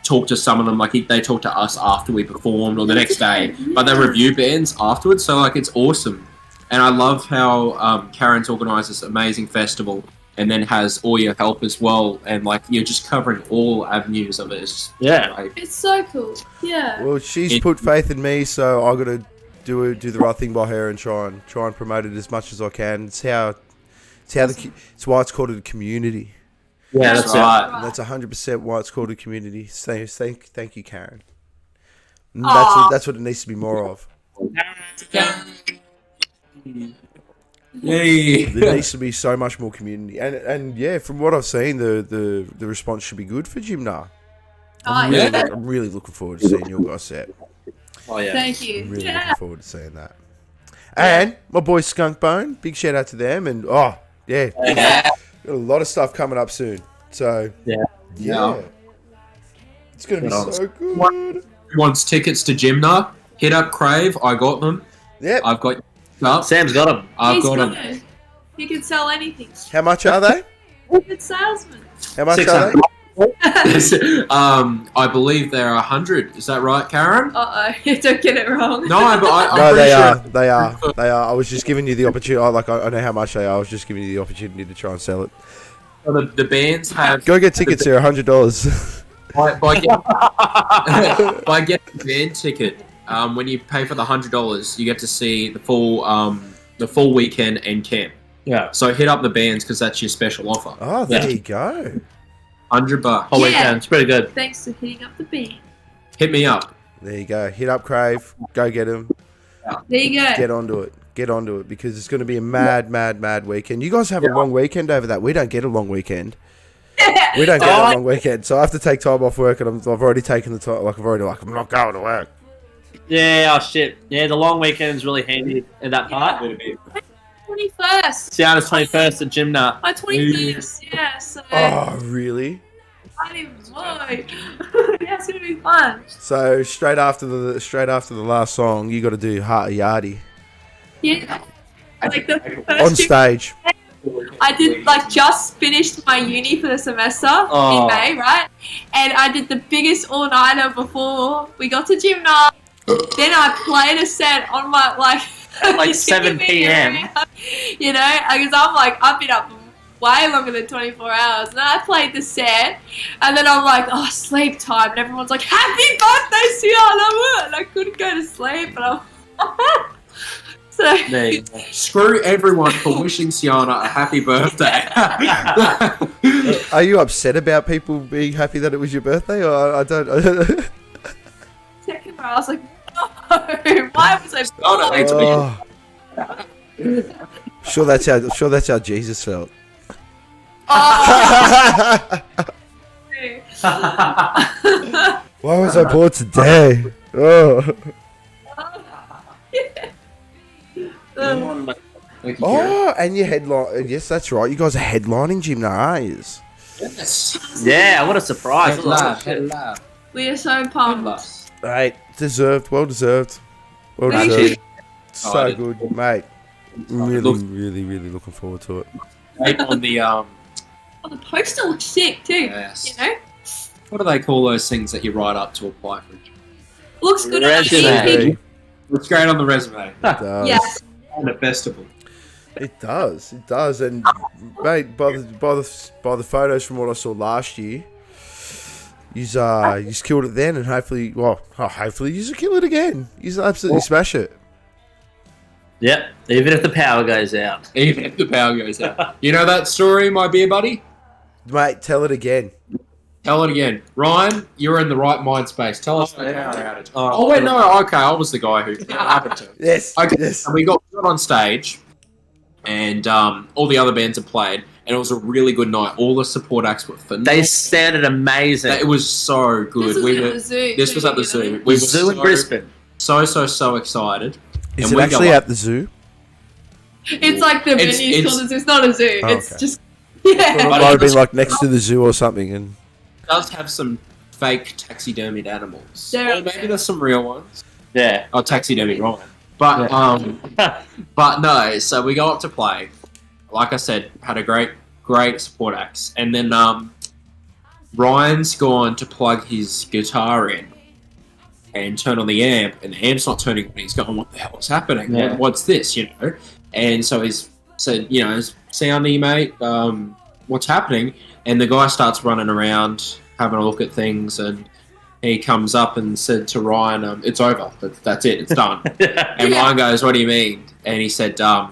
talk to some of them. Like they talk to us after we performed or the next day, but they review bands afterwards. So like it's awesome, and I love how Karen's organised this amazing festival and then has all your help as well, and like you're just covering all avenues of it. It's great. It's so cool. Yeah. Well, she's put faith in me, so I got to do the right thing by her and try and promote it as much as I can. It's why it's called a community. Yeah, that's right. And that's 100% why it's called a community. So thank you, Karen. And Aw. that's what it needs to be more of. Yay. There needs to be so much more community, and yeah, from what I've seen, the response should be good for Gymna. I'm really looking forward to seeing your guys set. Oh yeah. Thank you. I'm really looking forward to seeing that. And my boy Skunk Bone, big shout out to them, and got a lot of stuff coming up soon. So yeah. It's gonna be so good. Who wants tickets to Gymna? Hit up Crave. I got them. Yep. I've got. No, Sam's got him. I've got them. good. He can sell anything. How much are they? Good salesman. How much 600. are they? I believe they're 100. Is that right, Karen? Don't get it wrong. No, I'm No, pretty sure. they are. I was just giving you the opportunity. I know how much they are. I was just giving you the opportunity to try and sell it. The bands have. Go get tickets here, $100. By getting the band ticket, when you pay for the $100, you get to see the full weekend and camp. Yeah. So hit up the bands because that's your special offer. Oh, there you go. $100. Whole weekend. It's pretty good. Thanks for hitting up the band. Hit me up. There you go. Hit up Crave. Go get them. There you go. Get onto it because it's going to be a mad weekend. You guys have a long weekend over that. We don't get a long weekend. We don't get a long weekend, so I have to take time off work, and I've already taken the time. I'm not going to work. Yeah. Oh shit. Yeah, the long weekend is really handy in that part. 21st. Sienna's 21st at Gymna. My 21st. Yeah. So Oh, really? I don't even know. Yeah, it's gonna be fun. So straight after the last song, you got to do Heart Yardy Yeah. Like the on first stage. I did just finished my uni for the semester in May, right? And I did the biggest all-nighter before we got to Gymna. Then I played a set on my Like 7 p.m. You know, because I've been up way longer than 24 hours. And I played the set, and then I'm like, oh, sleep time. And everyone's like, happy birthday, Sienna! And I couldn't go to sleep. And I'm so There you go. Screw everyone for wishing Sienna a happy birthday. Are you upset about people being happy that it was your birthday, or I don't? second row, I was like, no, why was I Oh, no, bored? Sure, that's how Jesus felt. Oh. Why was I bored today? Oh. Thank you, Kieran. Oh, and you headline. Yes, that's right. You guys are headlining Gym now, aren't you? Yes. Yeah, what a surprise. Hello. We are so pumped. Mate, deserved. Well deserved. Well Thank deserved. you. So Excited. good, mate. Really, really looking forward to it. On the Oh, the poster looks sick too. yes. You know, What do they call those things that you write up to apply for a job? looks good on Resume. the Hey, CV. Looks great on the resume. it does. Yes. And at festival. It does. It does. And mate, by the photos from what I saw last year, you killed it then, and hopefully you kill it again. You absolutely smash it. Yep, even if the power goes out. Even if the power goes out. You know that story, my beer buddy? Mate, tell it again. Tell it again. Ryan, you're in the right mind space. Tell us the power outage. Oh. Oh, wait, no. Okay, I was the guy who that happened to. Yes. Okay, Yes. and we got on stage, and all the other bands had played, and it was a really good night. All the support acts were phenomenal. They sounded amazing. It was so good. This was at the zoo. This was at the too, zoo. you know? We were Zoo in Brisbane. so excited. Is And it we actually go up. at the zoo? It's like the It's- venue's it's- called a zoo. It's not a zoo. Oh, It's okay. just It yeah. might have been like next to the zoo or something. And It does have some fake taxidermied animals. There- Or maybe there's some real ones. Yeah. Oh, taxidermy, Ryan. But but no. So we go up to play. Like I said, had a great support acts, and then Ryan's gone to plug his guitar in and turn on the amp, and the amp's not turning on. He's going, "What the hell is happening? Yeah. What's this?" You know. And so he's said, "You know, soundy mate, what's happening?" And the guy starts running around having a look at things, and he comes up and said to Ryan, "It's over. That's it. It's done." And Yeah. Ryan goes, "What do you mean?" And he said, "Power's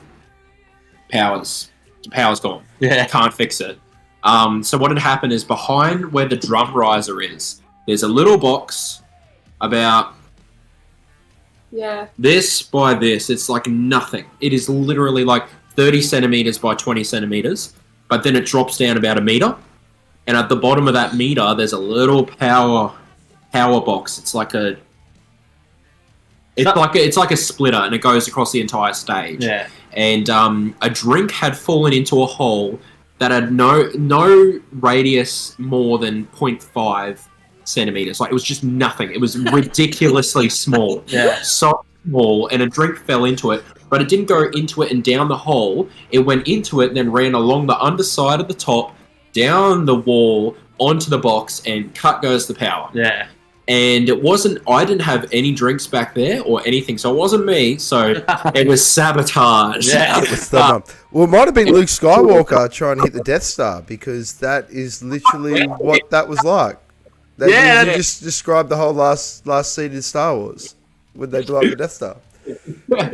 gone. Yeah. Can't fix it." So what had happened is behind where the drum riser is, there's a little box about Yeah. this by this. It's like nothing. It is literally like 30 centimeters by 20 centimeters, but then it drops down about a meter. And at the bottom of that meter, there's a little power box. It's like a splitter, and it goes across the entire stage. Yeah. And a drink had fallen into a hole that had no radius more than 0.5 centimeters. Like, it was just nothing. It was ridiculously small. Yeah. So small, and a drink fell into it, but it didn't go into it and down the hole. It went into it and then ran along the underside of the top, down the wall, onto the box, and cut goes the power. Yeah. And I didn't have any drinks back there or anything, so it wasn't me, so it was sabotage. Yeah. Well, it might have been Luke Skywalker trying to hit the Death Star, because that is literally what that was like. You just described the whole last scene in Star Wars when they blew up the Death Star. But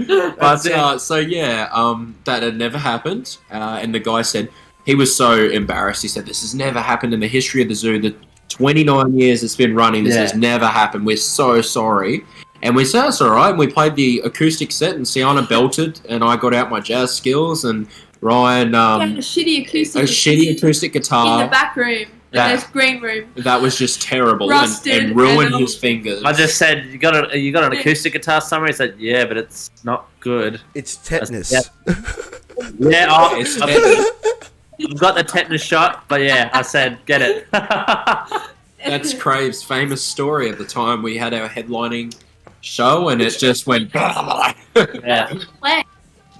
that had never happened. And the guy said he was so embarrassed. He said, "This has never happened in the history of the zoo. The 29 years it's been running, this has never happened. We're so sorry." And we said, "That's all right." And we played the acoustic set, and Sienna belted, and I got out my jazz skills, and Ryan a shitty acoustic guitar in the back room. There's green room. that was just terrible Rusted and ruined and his fingers. I just said, you got an acoustic guitar somewhere? He said, yeah, but it's not good. It's tetanus. Yeah. Yeah, It's I've got the tetanus shot, but yeah, I said, get it. That's Crave's famous story at the time we had our headlining show, and it just went. Yeah.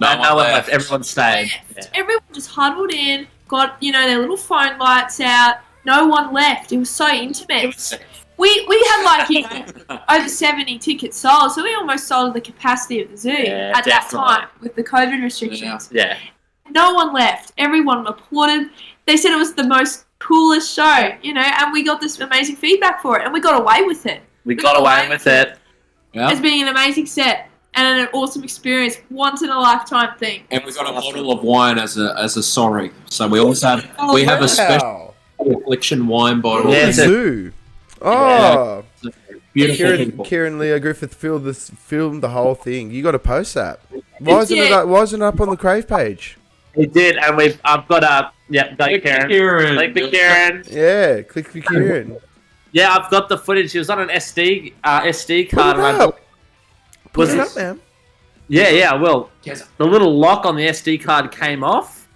No No one left. Everyone stayed. Yeah. Everyone just huddled in, got their little phone lights out. No one left. It was so intimate. We had over 70 tickets sold, so we almost sold the capacity of the zoo at that time with the COVID restrictions. Yeah. No one left. Everyone applauded. They said it was the most coolest show, and we got this amazing feedback for it, and we got away with it. We got away with it. As being an amazing set and an awesome experience, once in a lifetime thing. And we got a bottle of wine as a sorry. So we also have a special affliction wine bottle. Yeah, The zoo. Oh, Beautiful people. Kieran Leo Griffith filmed the whole thing. You got to post that. Why isn't it up on the Crave page? We did, and I've got a click Kieran. Click the Kieran. Yeah, click for Kieran. Yeah, I've got the footage. It was on an SD card. Put it up, man. Yeah, I will. The little lock on the SD card came off,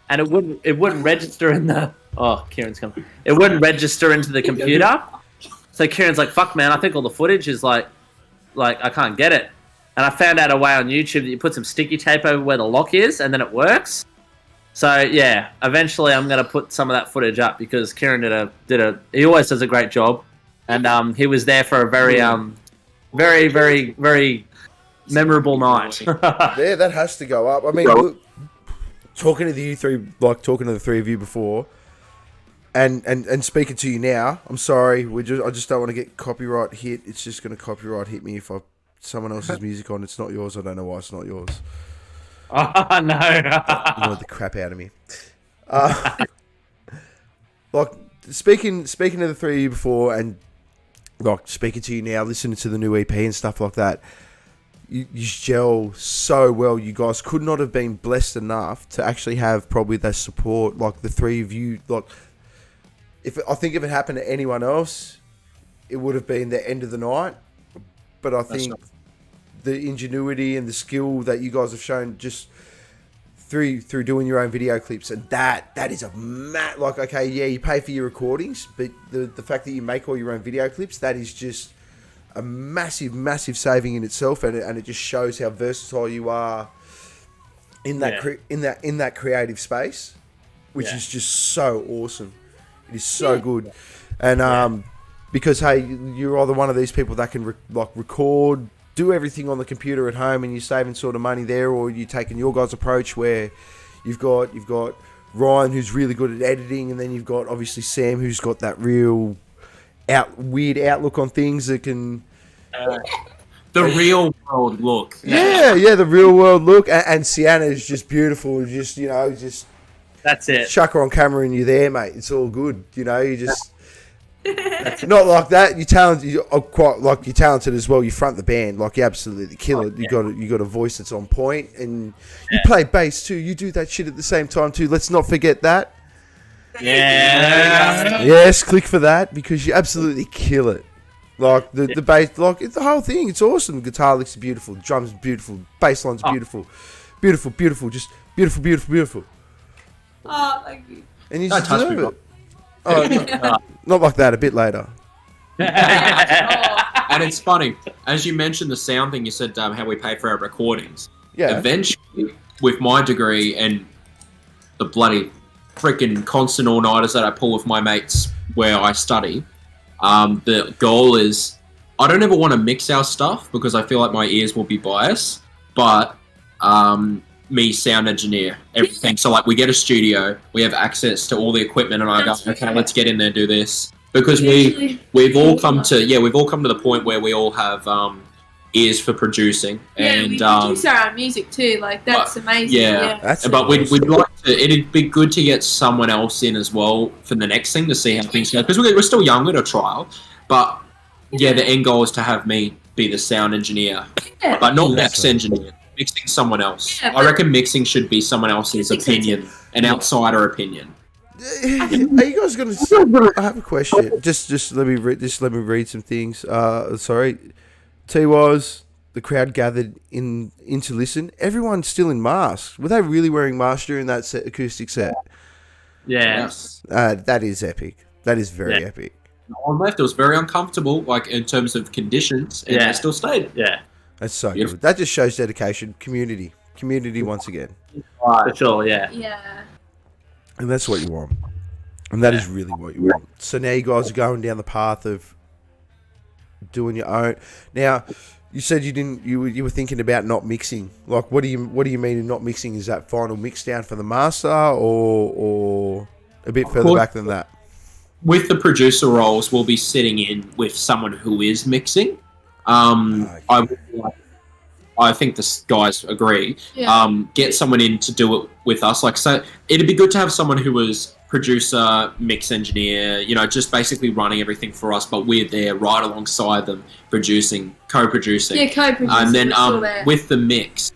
and it wouldn't register in the. Oh, Kieran's coming. It wouldn't register into the computer. So Kieran's like, "Fuck, man! I think all the footage is like I can't get it." And I found out a way on YouTube that you put some sticky tape over where the lock is, and then it works. So yeah, eventually I'm gonna put some of that footage up because Kieran did a. He always does a great job, and he was there for a very very, very, very memorable night. Yeah, that has to go up. I mean, look, talking to the three of you before, and speaking to you now. I'm sorry, I just don't want to get copyright hit. It's just going to copyright hit me if someone else's music on. It's not yours. I don't know why it's not yours. Oh no! Annoyed the crap out of me. Like speaking to the three of you before, and like speaking to you now, listening to the new EP and stuff like that. You gel so well. You guys could not have been blessed enough to actually have probably that support. Like the three of you, like I think if it happened to anyone else, it would have been the end of the night. But I think the ingenuity and the skill that you guys have shown just through doing your own video clips, and that is a like, okay, yeah, you pay for your recordings, but the fact that you make all your own video clips, that is just a massive saving in itself, and it just shows how versatile you are in that in that creative space, which is just so awesome. It is so good, and because hey, you're either one of these people that can record, do everything on the computer at home, and you're saving sort of money there, or you're taking your guys' approach where you've got Ryan who's really good at editing, and then you've got obviously Sam who's got that real weird outlook on things that can the real world look. Yeah, the real world look, and Sienna is just beautiful. Just that's it. Chuck her on camera and you're there, mate. It's all good. You just not like that. You're talented. You're talented as well. You front the band, like you absolutely kill it. You got a voice that's on point, and you play bass too. You do that shit at the same time too. Let's not forget that. Yeah. Yes, click for that because you absolutely kill it. Like the bass, like it's the whole thing. It's awesome. The guitar licks are beautiful. The drums are beautiful. Bass line's beautiful. Beautiful. Just beautiful. Oh, thank you. And you just deserve it. Oh, not like that. A bit later. And it's funny, as you mentioned the sound thing. You said how we pay for our recordings. Yeah. Eventually, with my degree and the bloody freaking constant all-nighters that I pull with my mates where I study, the goal is I don't ever want to mix our stuff because I feel like my ears will be biased, but me sound engineer everything. So like we get a studio, we have access to all the equipment, and I go, okay, let's get in there and do this, because we've all come to the point where we all have ears for producing, and we produce our own music too. Like that's amazing. But we'd like to. It'd be good to get someone else in as well for the next thing to see how things go, because we're still young, we're at a trial. But the end goal is to have me be the sound engineer, but not mix engineer. Mixing someone else. I reckon mixing should be someone else's opinion, an outsider opinion. Are you guys gonna? I have a question. Just let me read some things. Sorry. T-was, the crowd gathered in to listen. Everyone's still in masks. Were they really wearing masks during that acoustic set? Yes. That is epic. That is very epic. On left, it was very uncomfortable, like in terms of conditions, and they still stayed. Yeah. That's so good. That just shows dedication, community once again. For sure, yeah. Yeah. And that's what you want. And that is really what you want. So now you guys are going down the path of doing your own. Now, you said you were thinking about not mixing. Like, what do you mean in not mixing? Is that final mix down for the master, or a bit further back than that? With the producer roles, we'll be sitting in with someone who is mixing. I think the guys agree. Get someone in to do it with us. Like, so it'd be good to have someone who was producer, mix engineer, just basically running everything for us, but we're there right alongside them, co-producing. Yeah, co-producing. And then with the mix,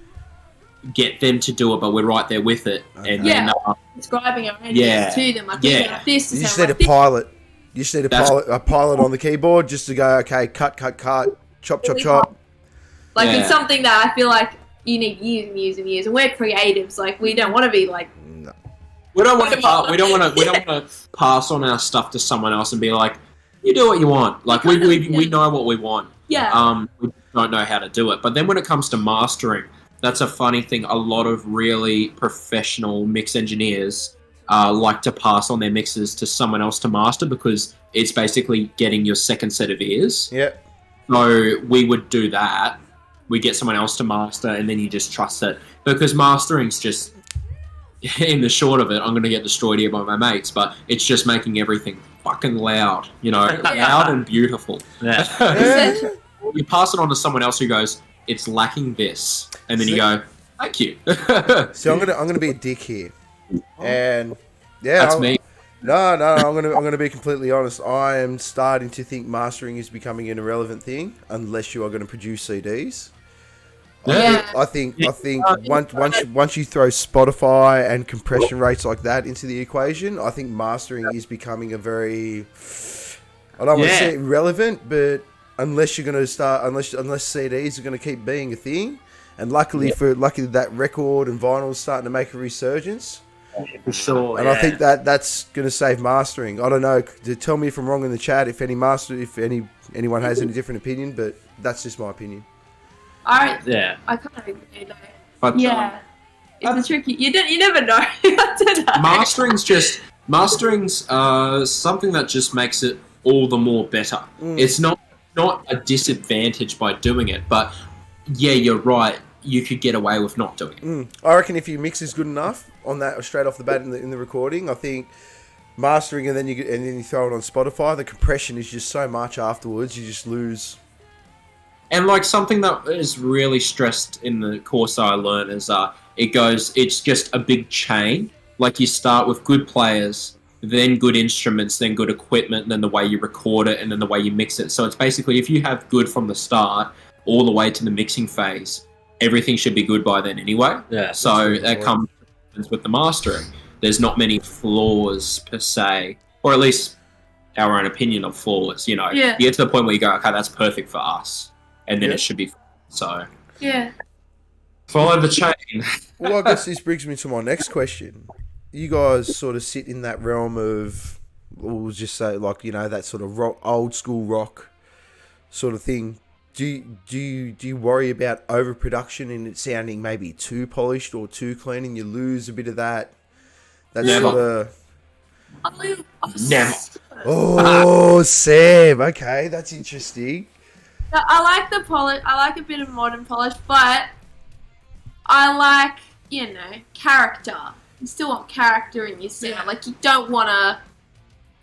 get them to do it, but we're right there with it. Okay. And then describing our ideas to them. Like, this you just need a pilot. You just need a pilot on the keyboard just to go, okay, cut, chop. Like, it's something that I feel like, you need years and years and years. And we're creatives, like we don't want to be like. No. We don't want to pass on our stuff to someone else and be like, you do what you want. Like we know what we want. Yeah. We don't know how to do it. But then when it comes to mastering, that's a funny thing. A lot of really professional mix engineers like to pass on their mixes to someone else to master because it's basically getting your second set of ears. Yeah. So we would do that. We get someone else to master, and then you just trust it because mastering's just. In the short of it, I'm going to get destroyed here by my mates, but it's just making everything fucking loud, loud and beautiful. Yeah. You pass it on to someone else who goes, it's lacking this, and then you go, thank you. So I'm gonna be a dick here, and yeah, That's me. No, I'm gonna be completely honest. I am starting to think mastering is becoming an irrelevant thing unless you are going to produce CDs. Yeah. I think once you throw Spotify and compression rates like that into the equation, I think mastering is becoming a very, I don't want to say irrelevant, but unless you're going to start, unless CDs are going to keep being a thing, and luckily that record and vinyl is starting to make a resurgence. For sure. And I think that's going to save mastering. I don't know. Tell me if I'm wrong in the chat. If anyone has any different opinion, but that's just my opinion. I kind of agree though. But, it's a tricky. You never know. I don't know. Mastering's something that just makes it all the more better. It's not a disadvantage by doing it, but yeah, you're right. You could get away with not doing it. I reckon if your mix is good enough on that straight off the bat in the recording, I think mastering and then you throw it on Spotify, the compression is just so much afterwards. You just lose. And like something that is really stressed in the course I learned is it's just a big chain. Like you start with good players, then good instruments, then good equipment, and then the way you record it, and then the way you mix it. So it's basically if you have good from the start all the way to the mixing phase, everything should be good by then anyway. Yeah. So that comes with the mastering. There's not many flaws per se, or at least our own opinion of flaws. You get to the point where you go, okay, that's perfect for us. And then it should be so. Yeah. Follow the chain. Well, I guess this brings me to my next question. You guys sort of sit in that realm of, we'll just say, like, that sort of rock, old school rock sort of thing. Do you worry about overproduction and it sounding maybe too polished or too clean, and you lose a bit of that? Never. Never. Oh, Sam. Okay, that's interesting. I like the polish. I like a bit of modern polish, but I like, character. You still want character in your sound. Like, you don't want to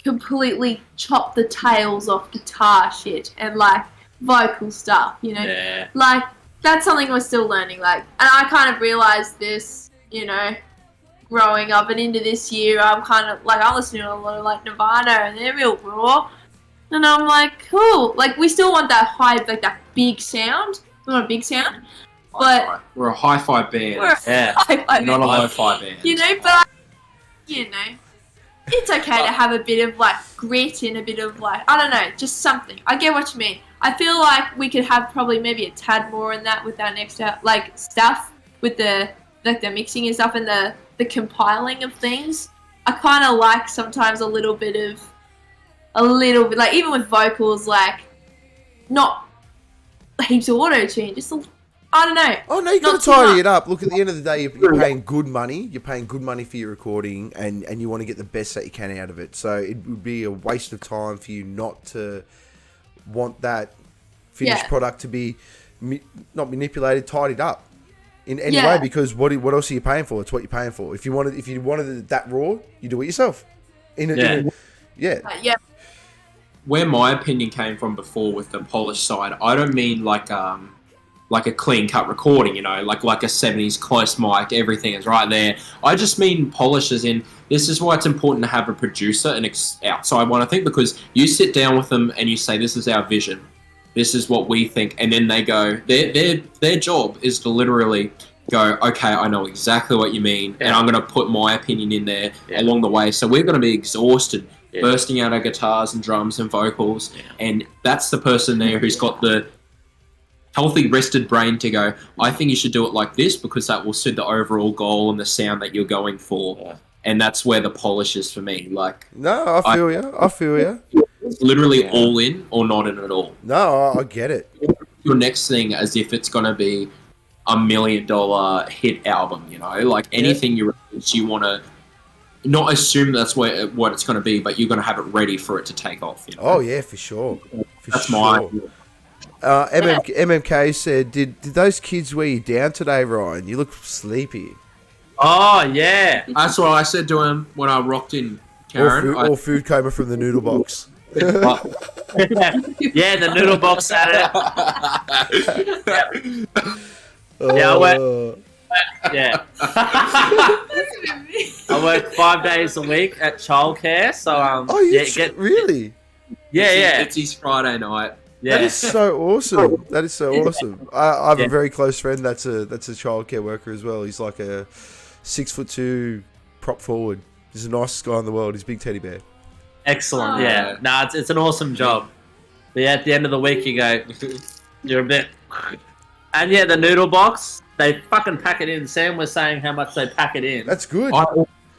completely chop the tails off guitar shit and, like, vocal stuff, Yeah. Like, that's something we're still learning. Like, and I kind of realized this, growing up and into this year. I'm kind of, like, I'm listening to a lot of, like, Nirvana, and they're real raw. And I'm like, cool. Like, we still want that high, like, that big sound. We want a big sound. But we're a hi-fi band. Not a lo-fi band. But, it's okay to have a bit of, like, grit and a bit of, like, I don't know, just something. I get what you mean. I feel like we could have probably maybe a tad more in that with our next, like, stuff, with the mixing and stuff and the compiling of things. I kind of like sometimes a little bit, like, even with vocals, like, not heaps of auto-tune, just I don't know. Oh, no, you got to tidy it up. Look, at the end of the day, you're paying good money. You're paying good money for your recording, and you want to get the best that you can out of it. So it would be a waste of time for you not to want that finished product to be not manipulated, tidied up in any way, because what else are you paying for? It's what you're paying for. If you wanted it that raw, you do it yourself. Where my opinion came from before with the polished side, I don't mean like a clean cut recording, like a 70s close mic, everything is right there. I just mean polish as in, this is why it's important to have a producer, an outside one, I think, because you sit down with them and you say, this is our vision, this is what we think, and then they go, their job is to literally go, okay, I know exactly what you mean, and I'm going to put my opinion in there along the way. So we're going to be exhausted, bursting out our guitars and drums and vocals, and that's the person there who's got the healthy rested brain to go, I think you should do it like this because that will suit the overall goal and the sound that you're going for. Yeah. And that's where the polish is for me. Like, No, I feel you. I feel you. it's literally all in or not in at all. No, I get it. Your next thing as if it's going to be $1 million hit album, you know? Like, anything you release, you want to not assume that's what it's going to be, but you're going to have it ready for it to take off. You know? Oh, yeah, for sure. That's my... MMK said, did those kids wear you down today, Ryan? You look sleepy. Oh, yeah. That's what I said to him when I rocked in, Karen. Or food coma from the noodle box. Yeah, the noodle box at it. Yeah, I went. Yeah. I work 5 days a week at childcare, so Really? Yeah. It's his Friday night. Yeah. That is so awesome. That is so awesome. I have a very close friend that's a childcare worker as well. He's like a 6'2" prop forward. He's the nicest guy in the world. He's a big teddy bear. Excellent. Yeah. Nah, it's an awesome job. But yeah, at the end of the week, you go, you're a bit. And yeah, the noodle box, they fucking pack it in. Sam was saying how much they pack it in. That's good. I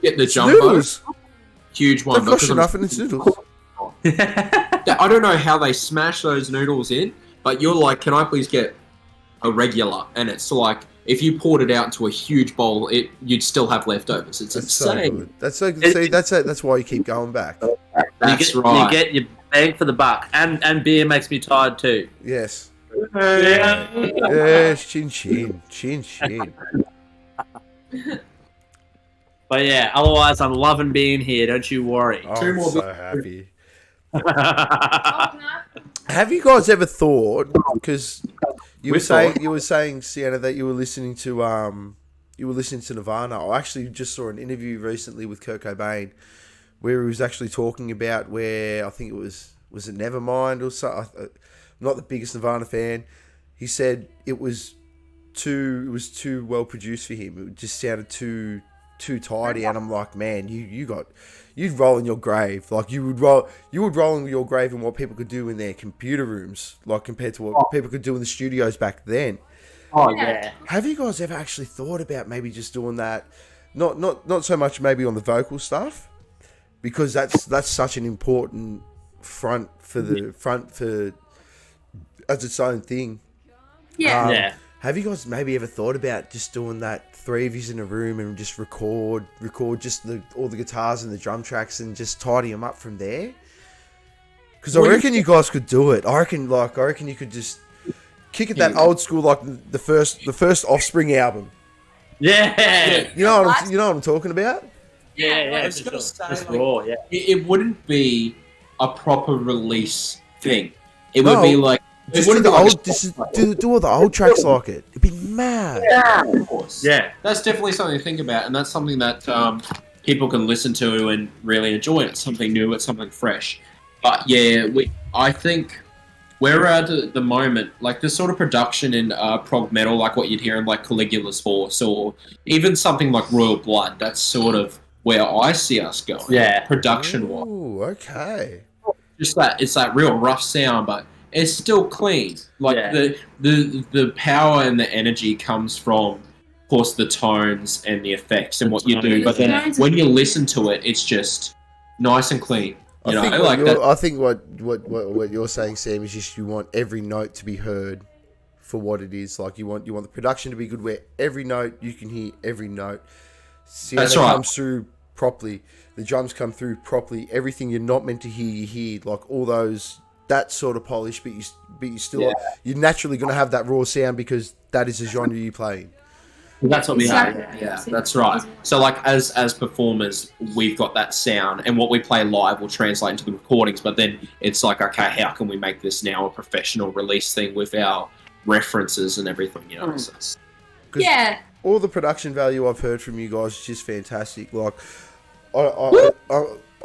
get the It's jumbo, noodles. huge one. Don't cost because you nothing. It's noodles. I don't know how they smash those noodles in, but you're like, can I please get a regular? And it's like, if you poured it out into a huge bowl, you'd still have leftovers. It's That's so insane. good. That's so good. See, that's why you keep going back. That's you right. get your bang for the buck. And beer makes me tired too. Yes. Yeah. Yes. Chin chin. Chin chin. But yeah, otherwise I'm loving being here, don't you worry. Oh, Two I'm more so bits. happy. Have you guys ever thought? Because you were saying, Sienna, that you were listening to Nirvana. I actually just saw an interview recently with Kurt Cobain where he was actually talking about where I think it was it Nevermind or so. I'm not the biggest Nirvana fan. He said it was too well produced for him. It just sounded too tidy, and I'm like, man, you'd roll in your grave. Like you would roll in your grave in what people could do in their computer rooms, like compared to what people could do in the studios back then. Oh yeah. Have you guys ever actually thought about maybe just doing that? Not so much maybe on the vocal stuff, because that's such an important front for as its own thing. Yeah. Yeah. Have you guys maybe ever thought about just doing that, 3 of you in a room and just record just all the guitars and the drum tracks and just tidy them up from there? Because I reckon you guys could do it. I reckon you could just kick it that old school, like the first Offspring album. Yeah. You know what I'm talking about? Yeah. I was for gonna sure. say, Just like, raw, yeah. It wouldn't be a proper release thing. It would be like Just do all the old tracks like it. It'd be mad. Yeah, of course. Yeah. That's definitely something to think about, and that's something that people can listen to and really enjoy. It's something new, it's something fresh. But yeah, I think we're at the moment, like the sort of production in prog metal, like what you'd hear in like Caligula's Horse, or even something like Royal Blood. That's sort of where I see us going. Yeah. Production-wise. Ooh, okay. Just that it's that real rough sound, but it's still clean. Like the power and the energy comes from, of course, the tones and the effects and what you do. But then when you listen to it, it's just nice and clean. I think what you're saying, Sam, is just you want every note to be heard for what it is. Like you want the production to be good, where every note you can hear every note. That's right. Comes through properly. The drums come through properly. Everything you're not meant to hear, you hear. Like all those. That sort of polish, but you still you're naturally going to have that raw sound because that is the genre you play in. That's what we have. Yeah, that's right. So like as performers, we've got that sound, and what we play live will translate into the recordings. But then it's like, okay, how can we make this now a professional release thing with our references and everything? You know, Yeah. All the production value I've heard from you guys is just fantastic. Like,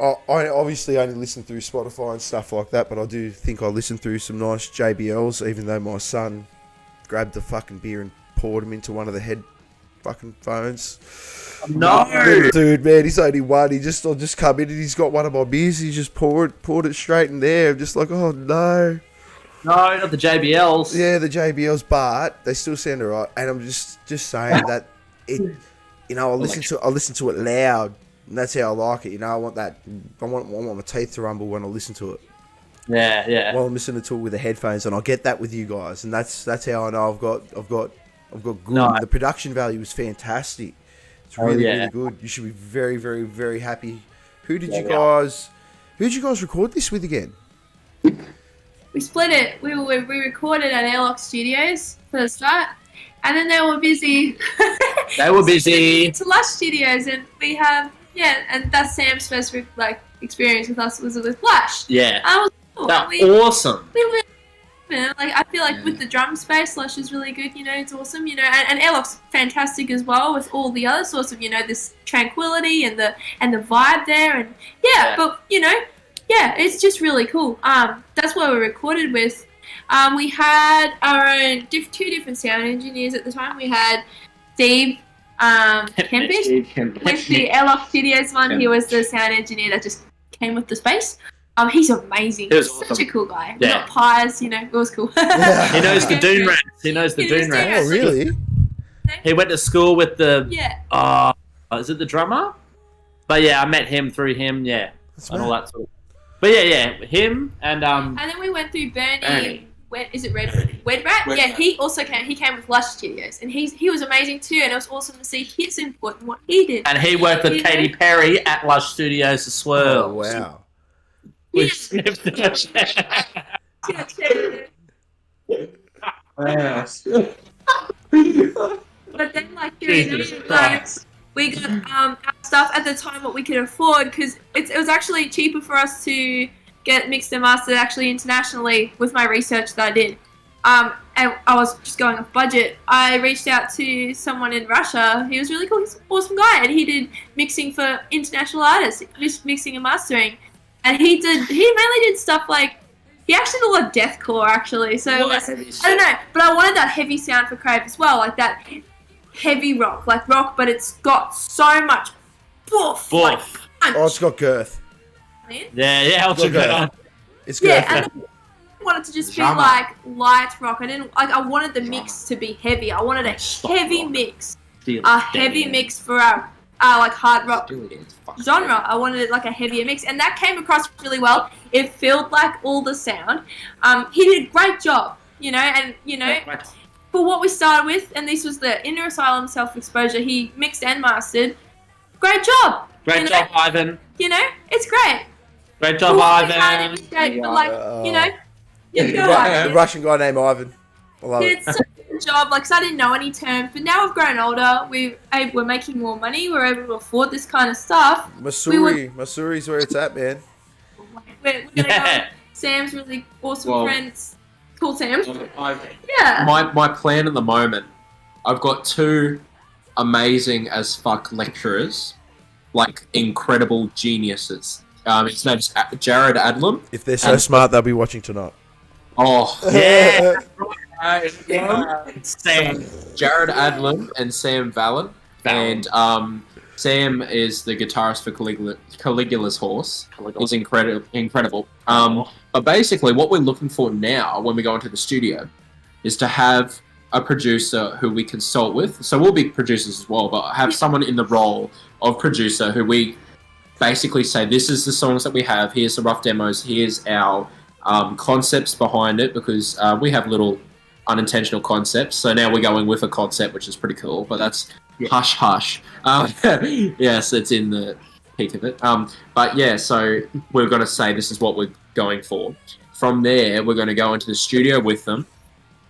I obviously only listen through Spotify and stuff like that, but I do think I listen through some nice JBLs, even though my son grabbed the fucking beer and poured them into one of the head fucking phones. No! Dude, man, he's only one. I'll just come in and he's got one of my beers. He just poured it straight in there. I'm just like, oh no. No, not the JBLs. Yeah, the JBLs, but they still sound alright. And I'm just saying that it, I listen to it loud, and that's how I like it. I want that. I want my teeth to rumble when I listen to it. Yeah. While I'm listening to it with the headphones, and I get that with you guys, and that's how I know I've got good. No. The production value is fantastic. It's really good. You should be very, very, very happy. Who did you guys record this with again? We split it. We recorded at Airlock Studios for the start, and then they were busy. They were busy. To Lush Studios, and we have and that's Sam's first experience with us was with Lush. Yeah, I was cool. That's awesome. I feel like with the drum space, Lush is really good. It's awesome. And Airlock's fantastic as well with all the other sorts of this tranquility and the vibe there, and but it's just really cool. That's what we recorded with. We had our own two different sound engineers at the time. We had Steve Kempish with the Airlock Studios one. He was the sound engineer that just came with the space. He's amazing. He's such a cool guy. We got pies, it was cool. He knows the Dune Rats. He knows the Dune Rats. Oh, really? He went to school with the... is it the drummer? But I met him through him, and all that sort of... But him and... And then we went through Bernie. Is it Red Rat? He also came. He came with Lush Studios, and he was amazing too. And it was awesome to see his input and what he did. And he worked with Katy Perry at Lush Studios as well. Oh, wow. We sniffed it. But then, we got our stuff at the time what we could afford, because it was actually cheaper for us to get mixed and mastered actually internationally with my research that I did. And I was just going off budget. I reached out to someone in Russia. He was really cool. He's an awesome guy, and he did mixing for international artists, mixing and mastering. And he mainly did stuff like, he actually did a lot of deathcore actually. So I don't know, but I wanted that heavy sound for KRAVE as well, like that heavy rock, but it's got so much boof. Like, it's got girth. Yeah, it's got It's girth. Yeah, and I wanted to just be like light rock. I wanted the mix to be heavy. I wanted a heavy mix. A heavy mix for our like hard rock genre. I wanted it like a heavier mix, and that came across really well. It filled like all the sound. He did a great job, for what we started with, and this was the Inner Asylum Self-Exposure. He mixed and mastered. Great job. Great job, Ivan. It's great. Great job, Ivan. The Russian guy named Ivan. I love it. It's such a good job. So I didn't know any terms, but now we've grown older. We're making more money. We're able to afford this kind of stuff. Missouri's where it's at, man. We're gonna go. Sam's really awesome friends. Cool, Sam. My plan at the moment, I've got two amazing as fuck lecturers, like incredible geniuses. His name's Jared Adlam. If they're so smart, they'll be watching tonight. Oh, yeah. Sam. Jared Adlam and Sam Vallon. And Sam is the guitarist for Caligula's Horse. He's incredible. But basically, what we're looking for now when we go into the studio is to have a producer who we consult with. So we'll be producers as well, but have someone in the role of producer who we basically say, this is the songs that we have, here's the rough demos, here's our concepts behind it, because we have little unintentional concepts. So now we're going with a concept, which is pretty cool, but that's hush hush. Yes, it's in the peak of it. But yeah, so we're going to say this is what we're going for. From there, we're going to go into the studio with them,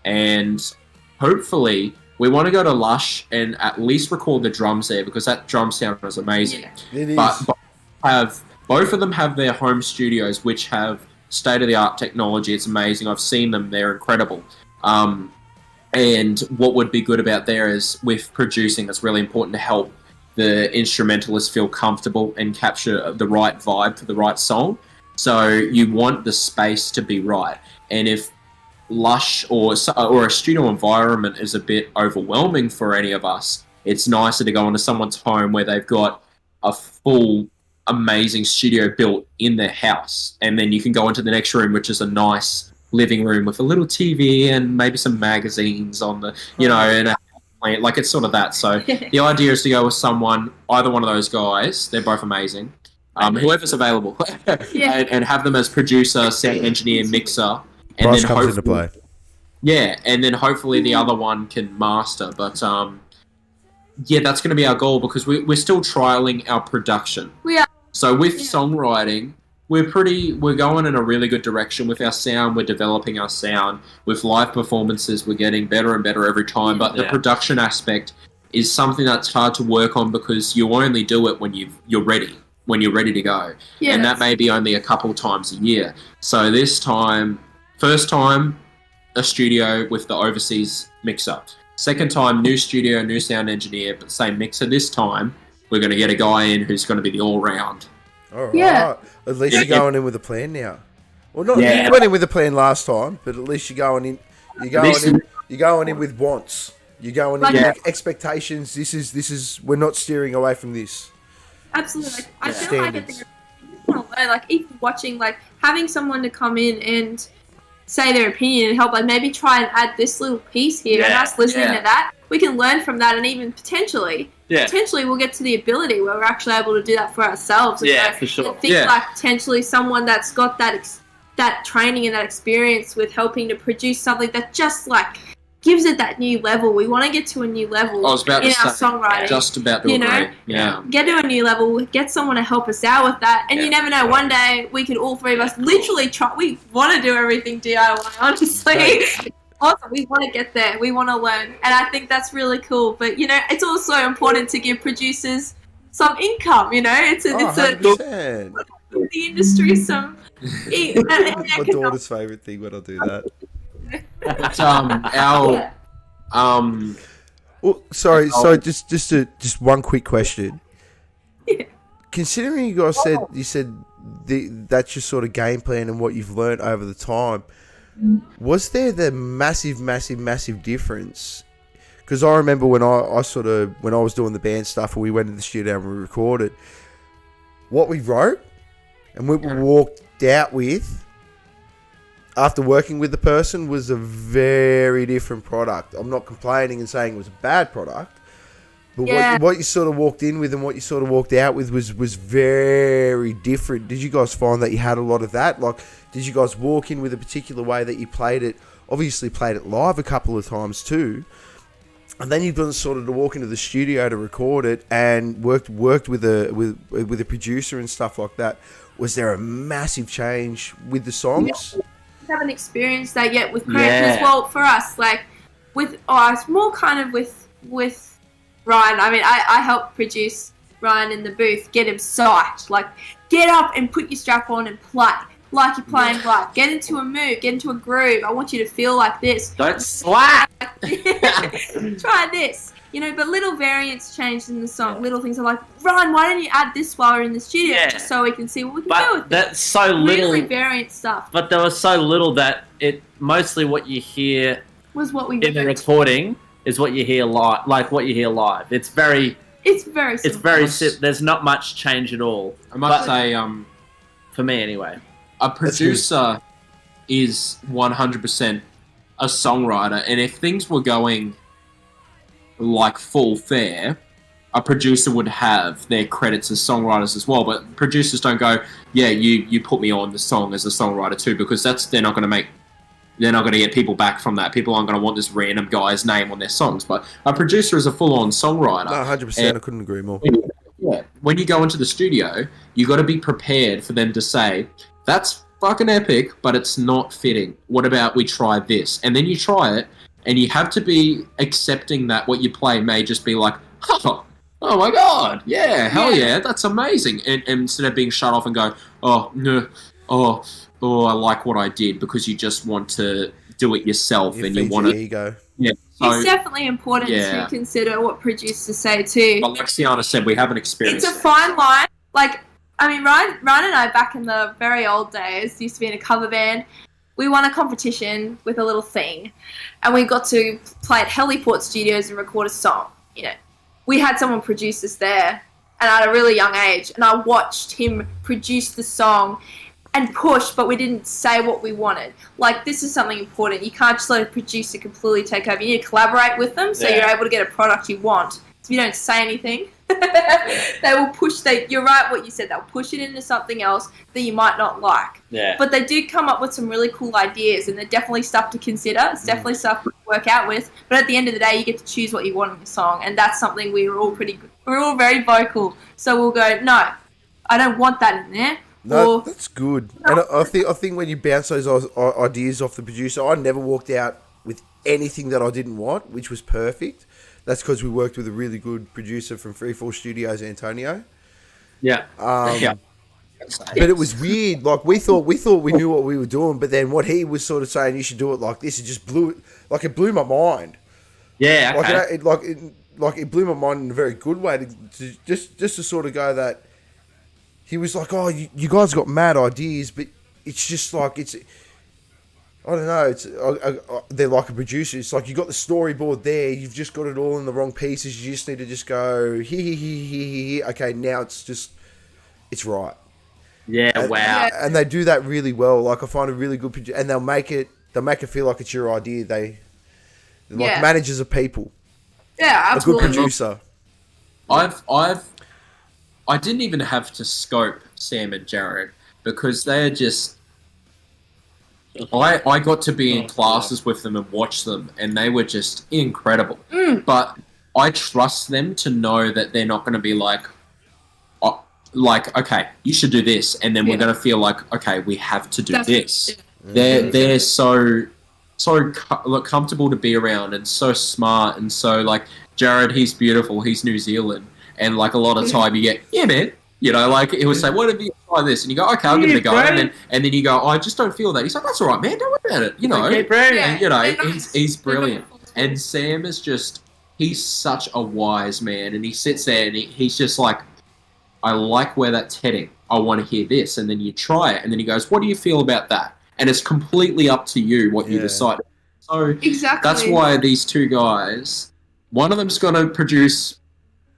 and hopefully we want to go to Lush and at least record the drums there, because that drum sound was amazing. It is. But both of them have their home studios, which have state-of-the-art technology. It's amazing. I've seen them. They're incredible. And what would be good about there is, with producing, it's really important to help the instrumentalists feel comfortable and capture the right vibe for the right song. So you want the space to be right. And if Lush or a studio environment is a bit overwhelming for any of us, it's nicer to go into someone's home where they've got a full amazing studio built in their house, and then you can go into the next room, which is a nice living room with a little TV and maybe some magazines on the, and a plant. Like, it's sort of that. So the idea is to go with someone, either one of those guys. They're both amazing. Whoever's available, and have them as producer, sound engineer, mixer, and Price then comes into play. Yeah, and then hopefully the other one can master. But that's going to be our goal, because we're still trialing our production. We are. So with songwriting, we're going in a really good direction with our sound. We're developing our sound. With live performances, we're getting better and better every time. But the production aspect is something that's hard to work on, because you only do it when you're ready. When you're ready to go. Yes. And that may be only a couple times a year. So this time, first time, a studio with the overseas mixer. Second time, new studio, new sound engineer, but same mixer. This time, we're going to get a guy in who's going to be the all-round. All right. Yeah. At least you're going in with a plan now. Well, not you went in with a plan last time, but at least you're going in. You're going in with wants. You're going in with expectations. This is. We're not steering away from this. Absolutely. I feel like it's like even watching, like having someone to come in and say their opinion and help, like maybe try and add this little piece here, and us listening to that, we can learn from that, and even potentially we'll get to the ability where we're actually able to do that for ourselves. Yeah, for sure. Think like potentially someone that's got that training and that experience with helping to produce something that just like gives it that new level. We want to get to a new level I was about in to our say, songwriting. Just about to agree. Yeah. Get to a new level, get someone to help us out with that, and you never know, one day we could all three of us literally try. We want to do everything DIY, honestly. Awesome. We want to get there. We want to learn, and I think that's really cool. But it's also important to give producers some income. It's the industry some. My daughter's favourite thing when I do that. Well, sorry. So just one quick question. Considering you guys said that's your sort of game plan and what you've learned over the time, was there the massive difference? Because I remember when I was doing the band stuff and we went to the studio and we recorded, what we wrote and what we walked out with after working with the person was a very different product. I'm not complaining and saying it was a bad product, but what you sort of walked in with and what you sort of walked out with was very different. Did you guys find that you had a lot of that? Like, did you guys walk in with a particular way that you played it? Obviously played it live a couple of times too. And then you've done sort of to walk into the studio to record it and worked with a producer and stuff like that. Was there a massive change with the songs? Yeah. Haven't experienced that yet with KRAVE as well. For us, like it's more kind of with Ryan. I mean, I helped produce Ryan in the booth, get him psyched, like get up and put your strap on and play like you're playing live. Get into a mood, get into a groove. I want you to feel like this. Don't slap. Try this. But little variants changed in the song. Little things are like, Ryan, why don't you add this while we're in the studio, just so we can see what we can do with it. That's so little. Really variant stuff. But there was so little that it mostly what you hear was what we in the recording is what you hear live. Like what you hear live. It's very simple. There's not much change at all. I must say, for me anyway, a producer is 100% a songwriter, and if things were going like full fare, a producer would have their credits as songwriters as well. But producers don't go, you put me on the song as a songwriter too, because they're not going to get people back from that. People aren't going to want this random guy's name on their songs. But a producer is a full-on songwriter. No, 100%. I couldn't agree more. When you go into the studio, you got to be prepared for them to say, that's fucking epic, but it's not fitting. What about we try this? And then you try it, and you have to be accepting that what you play may just be like, oh my god, hell yeah, that's amazing. And instead of being shut off and go, I like what I did, because you just want to do it yourself and you want to ego. Yeah, so, it's definitely important to consider what producers say too. But like Sienna said, we haven't experienced it's a fine line. Like, I mean, Ryan and I, back in the very old days, used to be in a cover band. We won a competition with a little thing, and we got to play at Heliport Studios and record a song. We had someone produce us there, and at a really young age, and I watched him produce the song, and push, but we didn't say what we wanted. Like, this is something important. You can't just let a producer completely take over. You need to collaborate with them so you're able to get a product you want. If you don't say anything, they will push. You're right what you said. They'll push it into something else that you might not like. Yeah. But they do come up with some really cool ideas, and they're definitely stuff to consider. It's definitely stuff to work out with. But at the end of the day, you get to choose what you want in your song, and that's something we're all very vocal. So we'll go, no, I don't want that in there. No, that's good. And I think when you bounce those ideas off the producer, I never walked out with anything that I didn't want, which was perfect. That's because we worked with a really good producer from 3-4 Studios, Antonio. Yeah. But it was weird. Like, we thought we knew what we were doing, but then what he was sort of saying, you should do it like this, it just blew my mind. Yeah. Okay. It blew my mind in a very good way just to sort of go that. He was like, "Oh, you guys got mad ideas, but it's just like I don't know. It's they're like a producer. It's like you got the storyboard there. You've just got it all in the wrong pieces. You just need to just go here. Okay, now it's right. Yeah. Wow. And they do that really well. Like, I find a really good producer, and they'll make it feel like it's your idea. They're like managers of people. Yeah, absolutely. A good producer. I didn't even have to scope Sam and Jared because they're just. I got to be in classes with them and watch them, and they were just incredible. But I trust them to know that they're not going to be like, okay, you should do this, and then we're going to feel like, okay, we have to do this. They're so comfortable to be around and so smart and so like Jared, he's beautiful, he's New Zealand. And, like, a lot of time you get, yeah, man. You know, like, he will say, what if you try this? And you go, okay, I'll give it a go. And then you go, I just don't feel that. He's like, that's all right, man. Don't worry about it. You know. And, you know, he's brilliant. And Sam is just, he's such a wise man. And he sits there and he's just like, I like where that's heading. I want to hear this. And then you try it. And then he goes, what do you feel about that? And it's completely up to you what you decide. So exactly. That's why these two guys, one of them's going to produce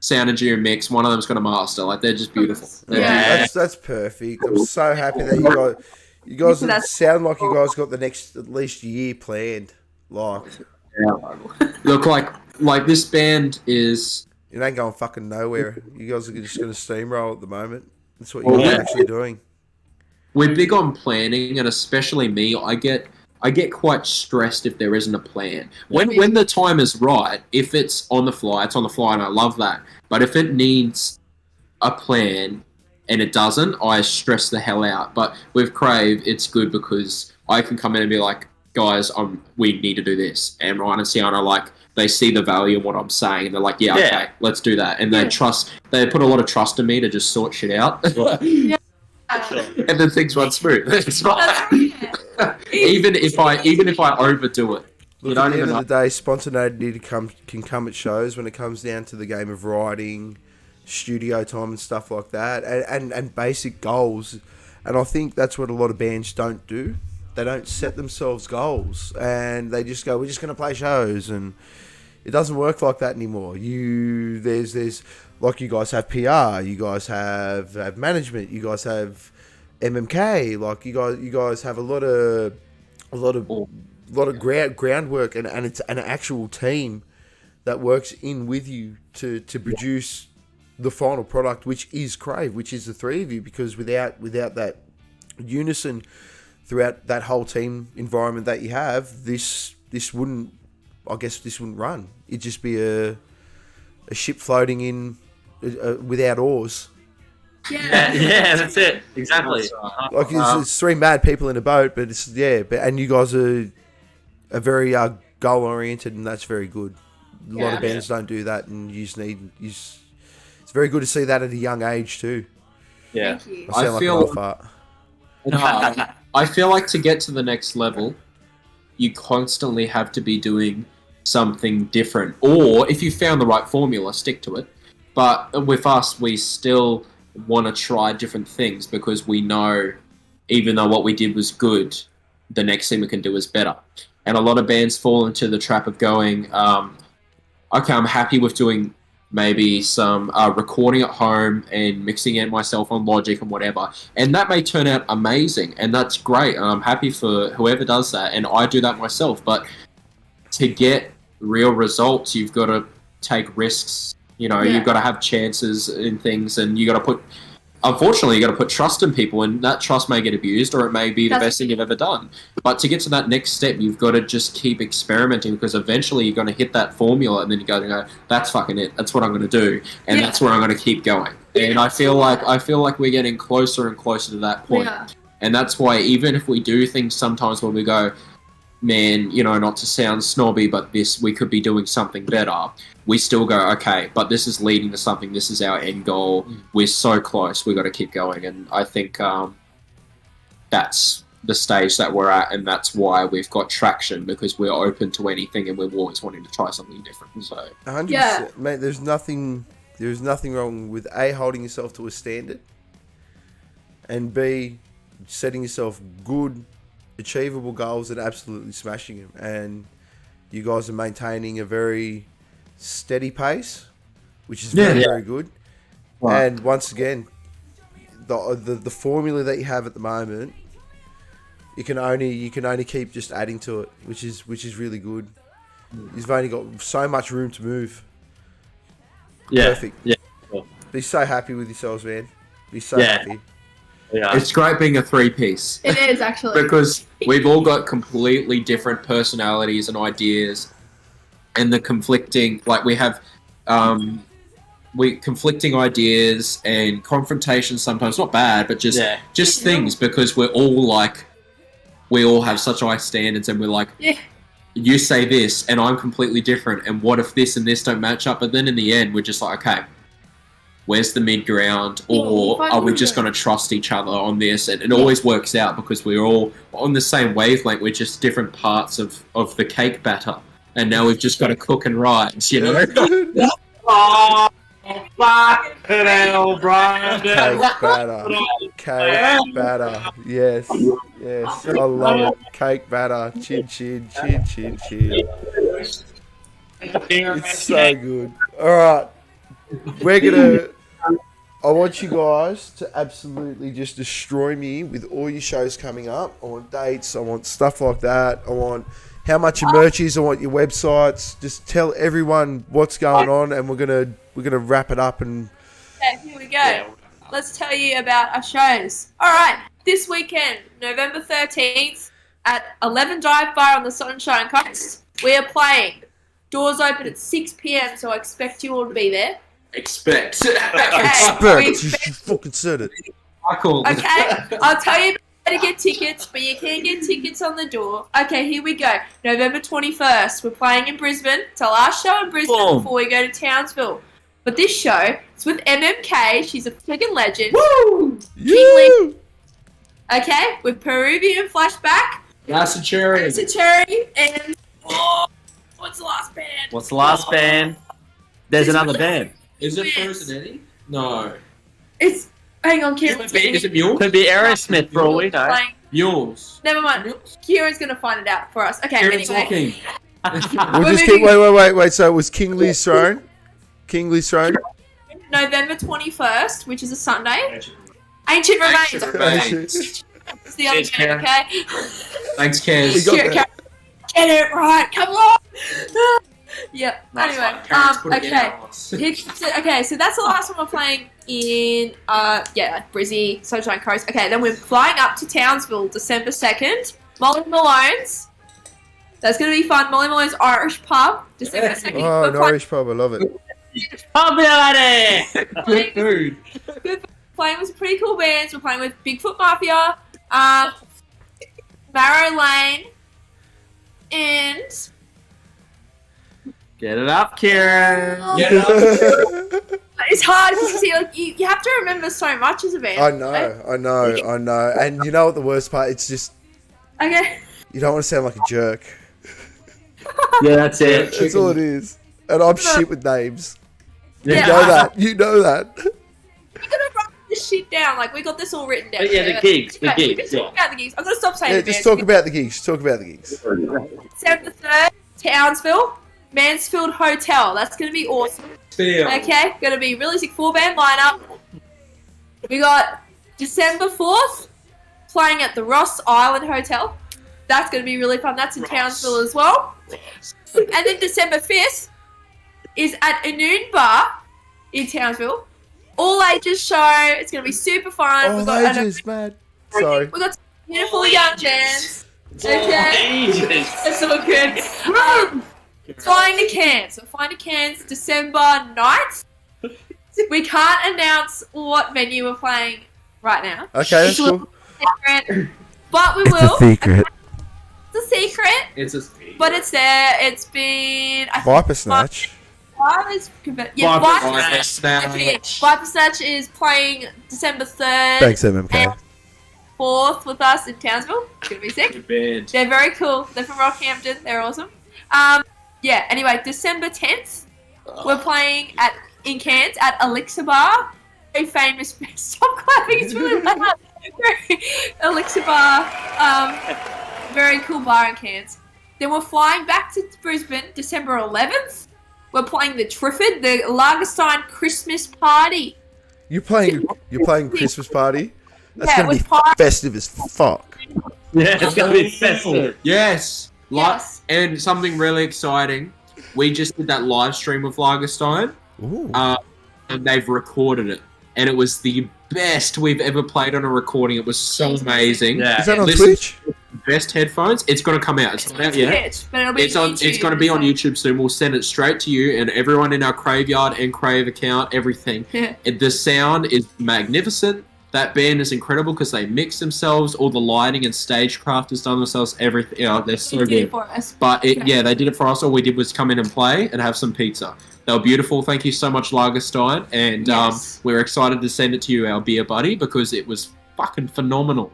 sound engineer mix, one of them's got a master. Like, they're just beautiful. That's perfect. I'm so happy that you guys sound like you guys got the next at least year planned. Like, look, like this band is. It ain't going fucking nowhere. You guys are just going to steamroll at the moment. That's what you're actually doing. We're big on planning, and especially me. I get quite stressed if there isn't a plan. When the time is right, if it's on the fly, it's on the fly, and I love that. But if it needs a plan and it doesn't, I stress the hell out. But with KRAVE, it's good because I can come in and be like, guys, we need to do this. And Ryan and Sienna, they see the value in what I'm saying, and they're like, yeah, okay, let's do that. And they put a lot of trust in me to just sort shit out. And then things run smooth. It's fine. even if I overdo it. Look, at the end of the day, spontaneity can come at shows when it comes down to the game of writing, studio time and stuff like that, and basic goals. And I think that's what a lot of bands don't do. They don't set themselves goals, and they just go, we're just going to play shows, and it doesn't work like that anymore. There's like, you guys have PR, you guys have management, you guys have MMK, like you guys have a lot of groundwork, and it's an actual team that works in with you to produce the final product, which is KRAVE, which is the three of you, because without that unison throughout that whole team environment that you have, this wouldn't run. It'd just be a ship floating in without oars. Yeah, that's it. Exactly. Like, it's three mad people in a boat, but and you guys are very goal oriented, and that's very good. A lot of bands don't do that, and it's very good to see that at a young age too. Yeah. I feel like to get to the next level, you constantly have to be doing something different, or if you found the right formula, stick to it. But with us, we still want to try different things because we know, even though what we did was good, the next thing we can do is better. And a lot of bands fall into the trap of going, okay, I'm happy with doing maybe some recording at home and mixing it myself on Logic and whatever. And that may turn out amazing, and that's great. And I'm happy for whoever does that, and I do that myself. But to get real results, you've got to take risks. You know, you've got to have chances in things, and you got to put. Unfortunately, you got to put trust in people, and that trust may get abused, or it may be the best thing you've ever done. But to get to that next step, you've got to just keep experimenting, because eventually you're going to hit that formula, and then you go, that's fucking it. That's what I'm going to do, and that's where I'm going to keep going. And I feel like we're getting closer and closer to that point. And that's why even if we do things sometimes when we go, man, you know, not to sound snobby, but we could be doing something better. We still go, okay, but this is leading to something. This is our end goal. We're so close. We've got to keep going. And I think that's the stage that we're at, and that's why we've got traction, because we're open to anything and we're always wanting to try something different. So 100%, mate. There's nothing wrong with A, holding yourself to a standard, and B, setting yourself good, achievable goals and absolutely smashing them. And you guys are maintaining a very steady pace, which is very good. Right. And once again, the formula that you have at the moment, you can only keep just adding to it, which is really good. You've only got so much room to move. Perfect. Yeah. Be so happy with yourselves, man. Be so happy. Yeah. It's great being a three-piece. It is, actually. Because we've all got completely different personalities and ideas, and the conflicting, like we have conflicting ideas and confrontation sometimes, not bad, but just things, because we all have such high standards, and we're like, you say this and I'm completely different, and what if this and this don't match up? But then in the end, we're just like, okay, where's the mid ground, or are we just going to trust each other on this? And it always works out, because we're all on the same wavelength. We're just different parts of the cake batter, and now we've just got to cook and rise, you know? Oh, fuck it, hell, Brian. Cake batter. Yes. I love it. Cake batter. Chin, chin, chin, chin, chin. It's so good. All right. I want you guys to absolutely just destroy me with all your shows coming up. I want dates, I want stuff like that. I want how much your merch is, I want your websites. Just tell everyone what's going on, and we're gonna wrap it up. And here we go. Let's tell you about our shows. All right, this weekend, November 13th at 11 Dive Bar on the Sunshine Coast, we are playing. Doors open at 6 p.m, so I expect you all to be there. Expect. You fucking said it. Okay, I'll tell you how to get tickets, but you can't get tickets on the door. Okay, here we go. November 21st, we're playing in Brisbane. It's our last show in Brisbane before we go to Townsville. But this show, it's with MMK. She's a freaking legend. Woo! King okay, with Peruvian Flashback. Yasachuri. And what's the last band? There's another band. Is it Frozen Eddie? No. It's hang on, Kieran. Is it Mules? Could be Aerosmith for all we know. Mules. Never mind. Kieran's gonna find it out for us. Okay, Kieran's anyway. talking. We'll just keep wait. So it was King Lee's Throne. November 21st, which is a Sunday. Ancient Remains. It's the other band, okay? Thanks, Kaz. Get it right. Come on. Yep. Anyway, okay, so that's the last one we're playing in, Brizzy, Sunshine Coast. Okay, then we're flying up to Townsville, December 2nd. Molly Malone's. That's going to be fun. Molly Malone's Irish Pub, December 2nd. Oh, an Irish pub, I love it. Good food. Good. Playing with some pretty cool bands. We're playing with Bigfoot Mafia, Marrow Lane, and... Get it up, Kieran. Get it up. It's hard because you have to remember so much as a band. I know. And you know what the worst part? It's just okay. You don't want to sound like a jerk. Yeah, that's it. That's all it is. And I'm shit with names. Yeah. You know that. We're gonna write this shit down. Like we got this all written down. But yeah, the gigs. Talk about the gigs. I'm gonna stop saying just talk about the gigs. December 3rd, Townsville. Mansfield Hotel. That's going to be awesome. Feel. Okay, going to be really sick 4-band lineup. We got December 4th playing at the Ross Island Hotel. That's going to be really fun. That's in Townsville as well. And then December 5th is at a noon bar in Townsville. All ages show. It's going to be super fun. All ages, man. Sorry. We've got some beautiful young bands. Okay. Ages. That's all good. Flying to Cairns. So Flying to Cairns, December 9th. We can't announce what venue we're playing right now. Okay, that's cool. Secret, but we will. secret. It's a secret, It's a but it's there. It's been Viper Snatch. Viper Snatch is playing December 3rd. Thanks, MMK. and 4th with us in Townsville. It's gonna be sick. band. They're very cool. They're from Rockhampton. They're awesome. Yeah. Anyway, December 10th, we're playing in Cairns at Elixir Bar. Very famous. Stop clapping. It's really loud. Elixir Bar. Very cool bar in Cairns. Then we're flying back to Brisbane, December 11th. We're playing the Triffid, the Lagerstein Christmas party. You're playing Christmas party? That's Yeah, gonna be with pie. festive as fuck. Yeah, it's gonna be festive. Yes. Yes. And something really exciting. We just did that live stream with Lagerstein, Ooh. and they've recorded it. And it was the best we've ever played on a recording. It was so amazing. Yeah. Is that on Listen- Twitch? Best headphones. It's going to come out. It's not out yet. Twitch, but it'll be It's on. YouTube. It's going to be on YouTube soon. We'll send it straight to you and everyone in our Crave Yard and Crave account. Everything. Yeah. The sound is magnificent. That band is incredible because they mix themselves. All the lighting and stagecraft has done themselves. Everything. You know, they're so You did good. it for us. But they did it for us. All we did was come in and play and have some pizza. They were beautiful. Thank you so much, Lagerstein. And Yes. we're excited to send it to you, our beer buddy, because it was fucking phenomenal.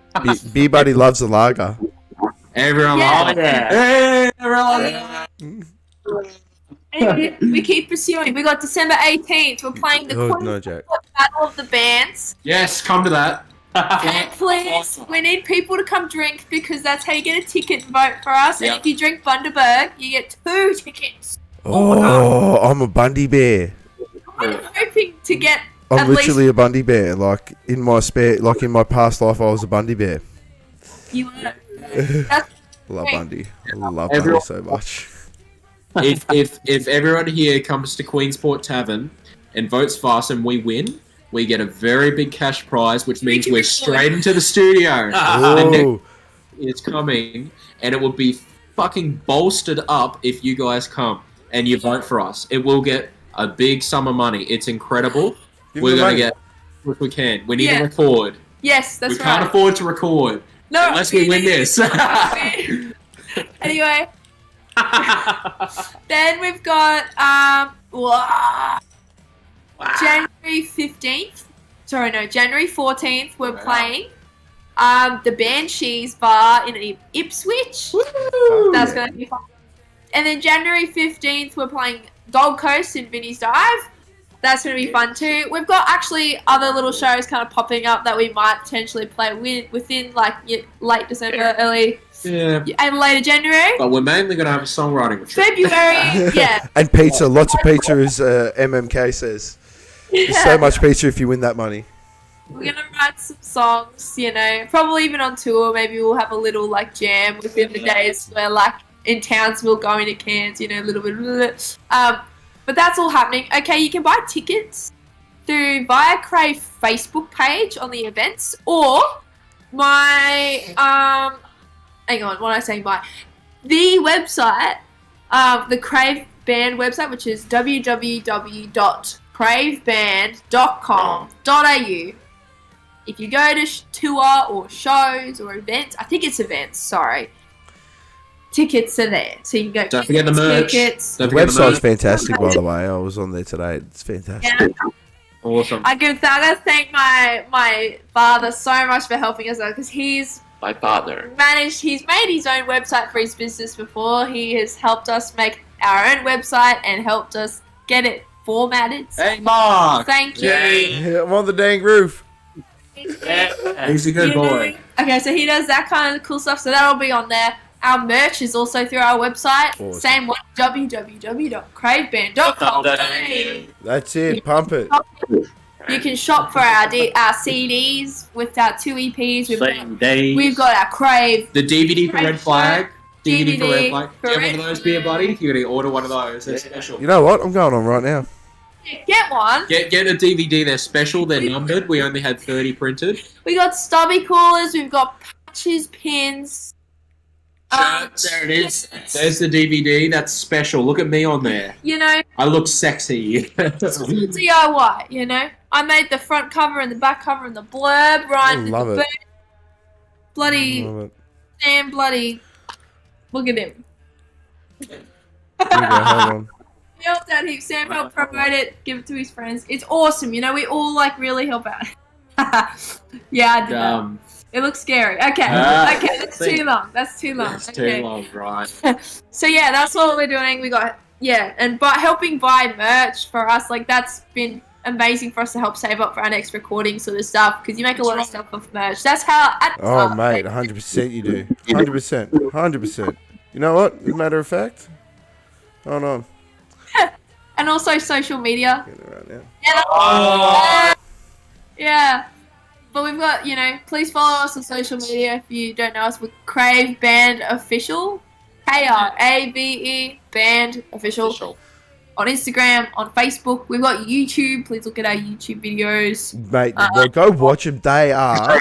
Beer Buddy loves a lager. Everyone Yeah. loved it. Yeah. Hey, everyone. Anyway, we keep pursuing. We got December 18th. We're playing the Oh, Queen's no joke. Battle of the Bands. Yes, come to that. And please, we need people to come drink because that's how you get a ticket and vote for us. Yep. And if you drink Bundaberg, you get 2 tickets. Oh, I'm a Bundy bear. I'm hoping to get I'm at literally least a Bundy bear. Like in my past life, I was a Bundy bear. you were. That's Love Hey. Bundy. I love Everyone- Bundy so much. If everyone here comes to Queensport Tavern and votes for us and we win, we get a very big cash prize, which means we're straight into the studio. Oh, It's coming, and it will be fucking bolstered up if you guys come and you vote for us. It will get a big sum of money. It's incredible. give We're me the gonna money. get what we can. We need Yeah. to record. yes, that's we can't right. afford to record No, unless we win this. Anyway, then we've got January 15th. Sorry, no, January 14th. We're Wow. playing the Banshees Bar in Ipswich. That's going to be fun. And then January 15th, we're playing Gold Coast in Vinnie's Dive. That's going to be fun too. We've got actually other little shows kind of popping up that we might potentially play within like late December, early Yeah. and later January. But we're mainly going to have a songwriting retreat. February, yeah. And pizza, lots of pizza, as MMK says. There's so much pizza if you win that money. We're gonna write some songs, you know, probably even on tour. Maybe we'll have a little like jam within the days where like in Townsville going to Cairns, you know, a little bit. But that's all happening. Okay, you can buy tickets via KRAVE Facebook page on the events or my hang on, what did I say? The website, the KRAVE band website, which is www.craveband.com.au. If you go to tour or shows or events, I think it's events, sorry. Tickets are there. So you can go Don't forget the merch. tickets. Don't The forget the website's merch. fantastic, by the way. I was on there today. It's fantastic. Yeah. Awesome. I gotta thank my father so much for helping us out because he's My father. he's made his own website for his business before. He has helped us make our own website and helped us get it formatted. So Hey, Mark. thank you. Yeah, I'm on the dang roof. Yeah. He's a good You know? boy. Okay, so he does that kind of cool stuff, so that'll be on there. Our merch is also through our website. Awesome. Same one, www.craveband.com. That's it. Pump it. You can shop for our CDs with our 2 EPs. We've got our Crave. The DVD for Crave Red Flag. DVD for Red DVD Flag. for Get one Red of those, beer buddy. You're gonna order one of those. They're special. You know what? I'm going on right now. Get one. Get a DVD. They're special. They're numbered. We only had 30 printed. We got stubby coolers. We've got patches, pins. There it is. There's the DVD. That's special. Look at me on there. You know, I look sexy. DIY. You know, I made the front cover and the back cover and the blurb right. I love it. Bloody Love it. Sam. Bloody. Look at him. Here you go, hold on. He helped out heaps. Sam helped promote it, give it to his friends. It's awesome. You know, we all like really help out. Yeah, I did that. It looks scary. Okay, okay, that's too long. That's too long. That's Okay. too long, right? So yeah, that's what we're doing. We got and helping buy merch for us, like that's been amazing for us to help save up for our next recording sort of stuff because you make a lot of stuff off merch. That's how. Oh, mate, 100% you do. 100%. 100%. You know what? As a matter of fact, hold on. And also social media. Get it right now. Yeah. But we've got, you know, please follow us on social media if you don't know us. We're Crave Band Official. KRAVE Band Official. On Instagram, on Facebook. We've got YouTube. Please look at our YouTube videos. Mate, well, go watch them. They are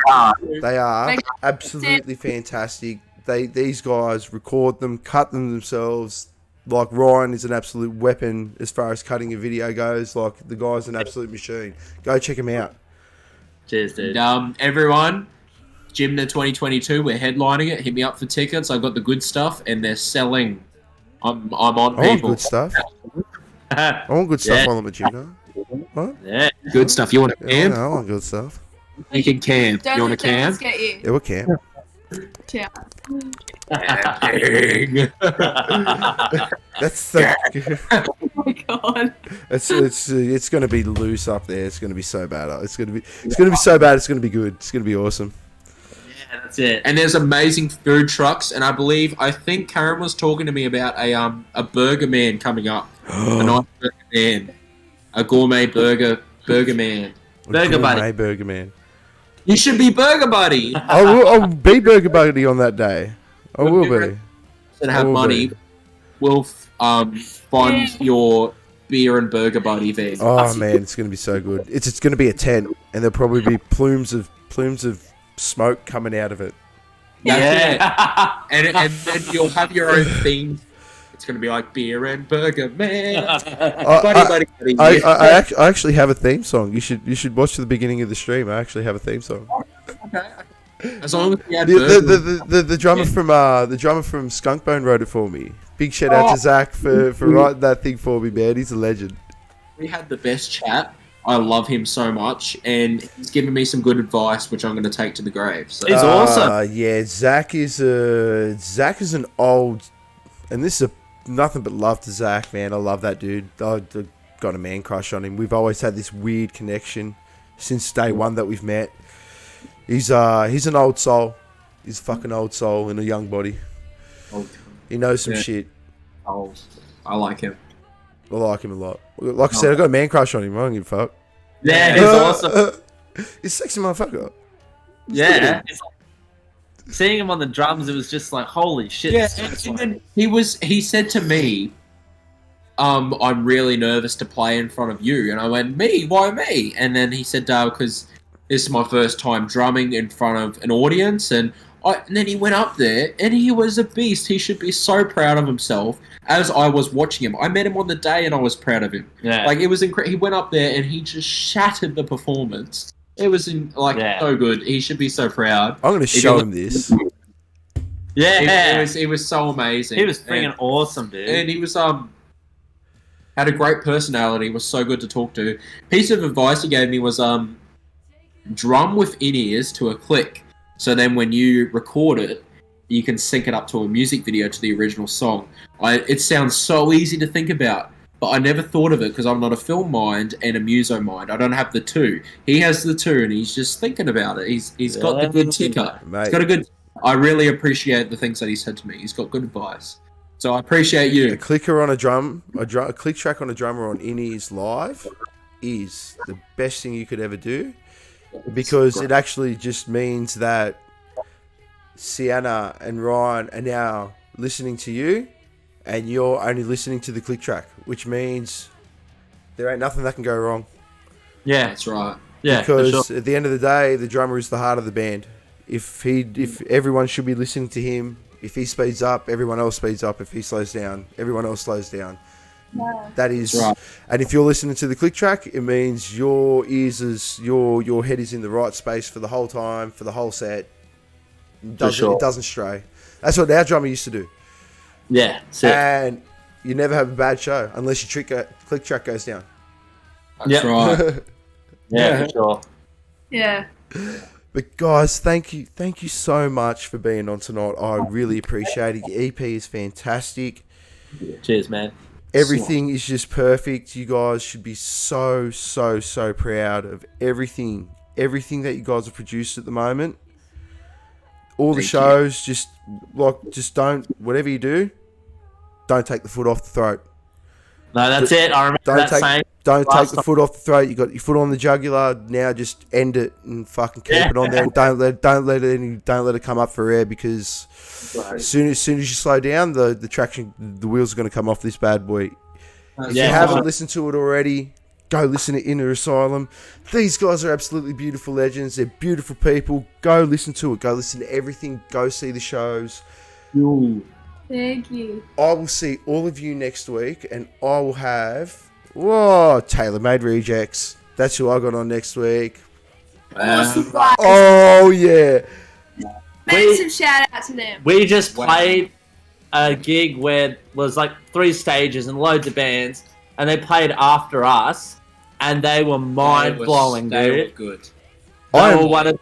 absolutely fantastic. These guys record them, cut them themselves. Like, Ryan is an absolute weapon as far as cutting a video goes. Like, the guy's an absolute machine. Go check him out. Cheers, dude. Everyone, Gymna 2022, we're headlining it. Hit me up for tickets. I got the good stuff, and they're selling. I'm on I want people. good stuff. I want good stuff while I'm a gymno. What? Yeah. Good stuff. You want a Yeah, cam? I want good stuff. You can cam. Don't You want a let cam? us get you. Yeah, we can. Yeah. That's the. Oh my god. It's going to be loose up there. It's going to be so bad. It's going to be so bad. It's going to be good. It's going to be awesome. Yeah, that's it. And there's amazing food trucks, and I think Karen was talking to me about a burger man coming up. A nice burger man. A gourmet burger man. Burger Buddy. Gourmet Burger Man. You should be Burger Buddy. I'll be Burger Buddy on that day. I will be. And have I will money. be. We'll fund your beer and Burger Buddy there. Oh man, it's going to be so good. It's going to be a tent, and there'll probably be plumes of smoke coming out of it. Yeah. And then you'll have your own theme. It's going to be like beer and Burger Man. Buddy. I actually have a theme song. You should watch the beginning of the stream. I actually have a theme song. Okay. As long as we had The drummer from Skunkbone wrote it for me. Big shout out to Zach for writing that thing for me, man. He's a legend. We had the best chat. I love him so much, and he's given me some good advice, which I'm going to take to the grave. So. He's awesome. Yeah, Zach is an old, and this is nothing but love to Zach, man. I love that dude. I've got a man crush on him. We've always had this weird connection since day one that we've met. He's an old soul. He's a fucking old soul in a young body. He knows some shit. Oh, I like him. I like him a lot. Like I said, I got a man crush on him. I don't give a fuck. Yeah, he's awesome. He's a sexy motherfucker. Yeah. It's like, seeing him on the drums, it was just like, holy shit. Yeah, and then he said to me, I'm really nervous to play in front of you. And I went, me? Why me? And then he said, because this is my first time drumming in front of an audience. And then he went up there, and he was a beast. He should be so proud of himself. As I was watching him, I met him on the day, and I was proud of him. Yeah. Like, it was incredible. He went up there, and he just shattered the performance. It was so good. He should be so proud. I'm going to show him this. Yeah. It was so amazing. He was freaking awesome, dude. And he was had a great personality. Was so good to talk to. Piece of advice he gave me was drum with in-ears to a click. So then when you record it, you can sync it up to a music video to the original song. It sounds so easy to think about, but I never thought of it because I'm not a film mind and a muso mind. I don't have the two. He has the two, and he's just thinking about it. He's got the good ticker. Mate. He's got a good. I really appreciate the things that he said to me. He's got good advice. So I appreciate you. A clicker on a drum, a click track on a drummer on In-Ears Live is the best thing you could ever do, because it actually just means that Sienna and Ryan are now listening to you, and you're only listening to the click track, which means there ain't nothing that can go wrong. Yeah, That's right. yeah. Because for sure. at the end of the day, the drummer is the heart of the band. If everyone should be listening to him. If he speeds up, everyone else speeds up. If he slows down, everyone else slows down. Yeah. That is That's right. And if you're listening to the click track, it means your head is in the right space for the whole time, for the whole set. It doesn't stray. That's what our drummer used to do. Yeah, sick. And you never have a bad show unless your click track goes down. That's Yep. right. Yeah, for sure. Yeah. But guys, thank you so much for being on tonight. I really appreciate it. Your EP is fantastic. Cheers, man. Everything is just perfect. You guys should be so proud of everything that you guys have produced at the moment. All the Thank shows, just don't, whatever you do, don't take the foot off the throat. No, that's it. I remember that saying. Don't take last the foot off the throat. You got your foot on the jugular. Now just end it and fucking keep it on there. And don't let it come up for air, because as soon as you slow down, the traction, the wheels are going to come off this bad boy. If you haven't listened to it already, go listen to Inner Asylum. These guys are absolutely beautiful legends. They're beautiful people. Go listen to it. Go listen to everything. Go see the shows. Thank you. I will see all of you next week, and I will have Tailor-Made Rejects. That's who I got on next week. Awesome guys. Oh yeah. Make some shout out to them. We just played a gig where it was like 3 stages and loads of bands, and they played after us, and they were mind blowing, They were dude. good. They were one of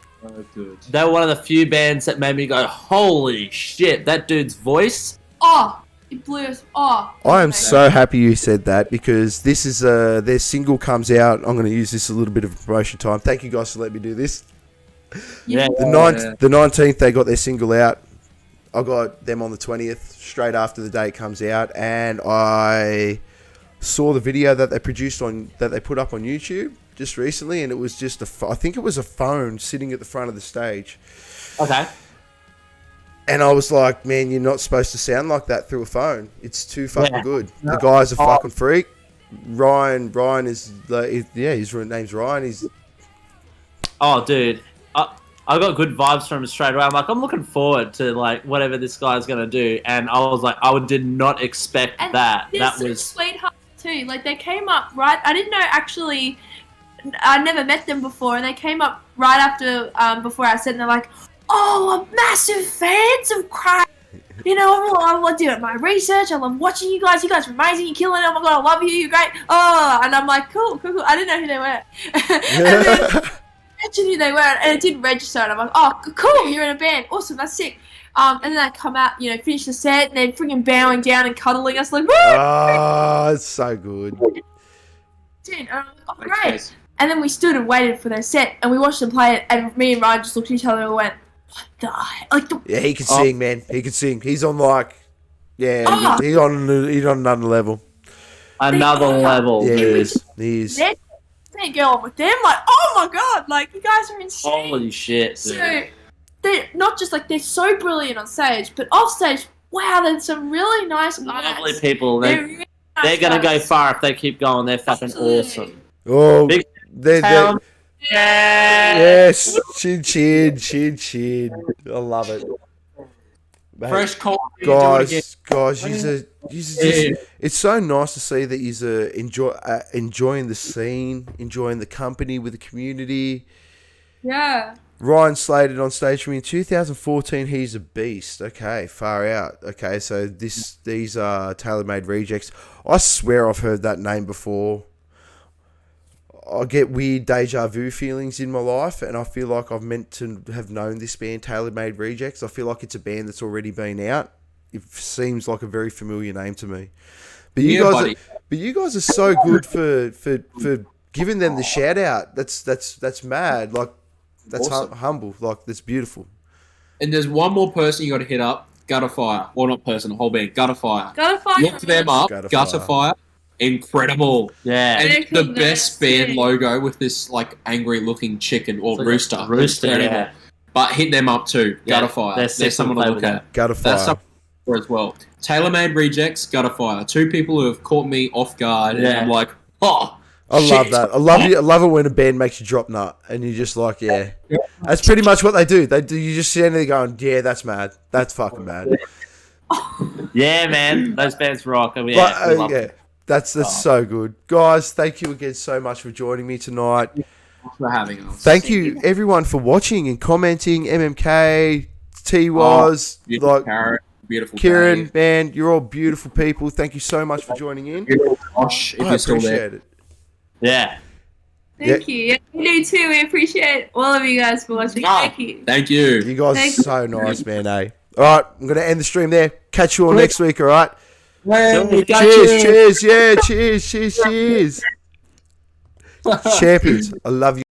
Good. They were one of the few bands that made me go, holy shit, that dude's voice. Oh, it blew us. Oh. I am so happy you said that, because this is their single comes out. I'm going to use this a little bit of promotion time. Thank you guys for letting me do this. Yeah. The 19th they got their single out. I got them on the 20th, straight after the day it comes out, and I saw the video that they produced that they put up on YouTube just recently, and it was just I think it was a phone sitting at the front of the stage. Okay. And I was like, man, you're not supposed to sound like that through a phone. It's too fucking good. No. The guy's a fucking freak. Ryan is his name's Ryan. He's Oh, dude. I got good vibes from him straight away. I'm like, I'm looking forward to like whatever this guy's gonna do. And I was like, did not expect And that. they're That some was sweethearts too. Like they came up right. I didn't know actually. I never met them before, and they came up right after before I said, and they're like, "Oh, I'm massive fans of KRAVE. You know, I love doing my research. I love watching you guys. You guys are amazing. You're killing it. Oh my god, I love you. You're great. Oh," and I'm like, cool. I didn't know who they were. And then I mentioned who they were, and it didn't register. And I'm like, oh, cool. You're in a band. Awesome. That's sick. And then they come out, finish the set, and they're freaking bowing down and cuddling us like, woo! it's so good. Dude, and I'm like, oh, great. And then we stood and waited for their set, and we watched them play it, and me and Ryan just looked at each other and went, what the heck? Like Yeah, he can sing, man. He can sing. He's on he's on another level. another level, Yeah, dude. he is. They go on with them, like, oh my god, like, you guys are insane. Holy shit, dude. So, they're not just, like, they're so brilliant on stage, but off stage, wow, there's some really nice guys. Lovely people. They're They're really nice gonna go guys. far if they keep going. They're fucking Absolutely. awesome. Oh, Big they're town. yes, chin. I love it. Mate, Fresh coffee. Do it again. guys, it's so nice to see that he's enjoying the scene, enjoying the company with the community. Yeah. Ryan slated on stage for me in 2014. He's a beast. Okay, far out. Okay, so these are Tailor-Made Rejects. I swear I've heard that name before. I get weird deja vu feelings in my life, and I feel like I've meant to have known this band, Tailor-Made Rejects. I feel like it's a band that's already been out. It seems like a very familiar name to me. But you guys are so good for giving them the shout out. That's mad. Like that's Awesome. humble. Like that's beautiful. And there's one more person you got to hit up. Gutter Fire. Well, not person, a whole band. Gutter Fire. Gotta find Look them up. Gutter Gutter Fire. Fire. Incredible. Yeah. And the Nice. best band logo with this like angry looking chicken or It's like a rooster. rooster, Incredible. yeah. But hit them up too. Yeah, Gutter Fire. they're They're sick someone to and look play with at. Gutter That's Fire. something for as well. TaylorMade Rejects, Gutter Fire. Two people who have caught me off guard, and Yeah. I'm like, oh, I shit. love that. I love it when a band makes you drop nut, and you're just like, yeah. That's pretty much what they do. They do. You just stand there going, yeah, that's mad. That's fucking mad. Yeah, man. Those bands rock. I mean, But, we love yeah, them. that's so good, guys. Thank you again so much for joining me tonight. Thanks for having us. Thank you everyone for watching and commenting. MMK, T-Waz, Beautiful like Carrot, beautiful Kieran, Dave, man, you're all beautiful people. Thank you so much for joining in. beautiful Josh, if I you're still appreciate there. it. Yeah. Thank you. Yeah, we do too. We appreciate all of you guys for watching. Ah, Thank you. Thank you. You guys are Thank you. so nice, man. Eh? All right, I'm gonna end the stream there. Catch you all next week. All right. Hey, Cheers, cheers, yeah, cheers, cheers, cheers. Champions, I love you.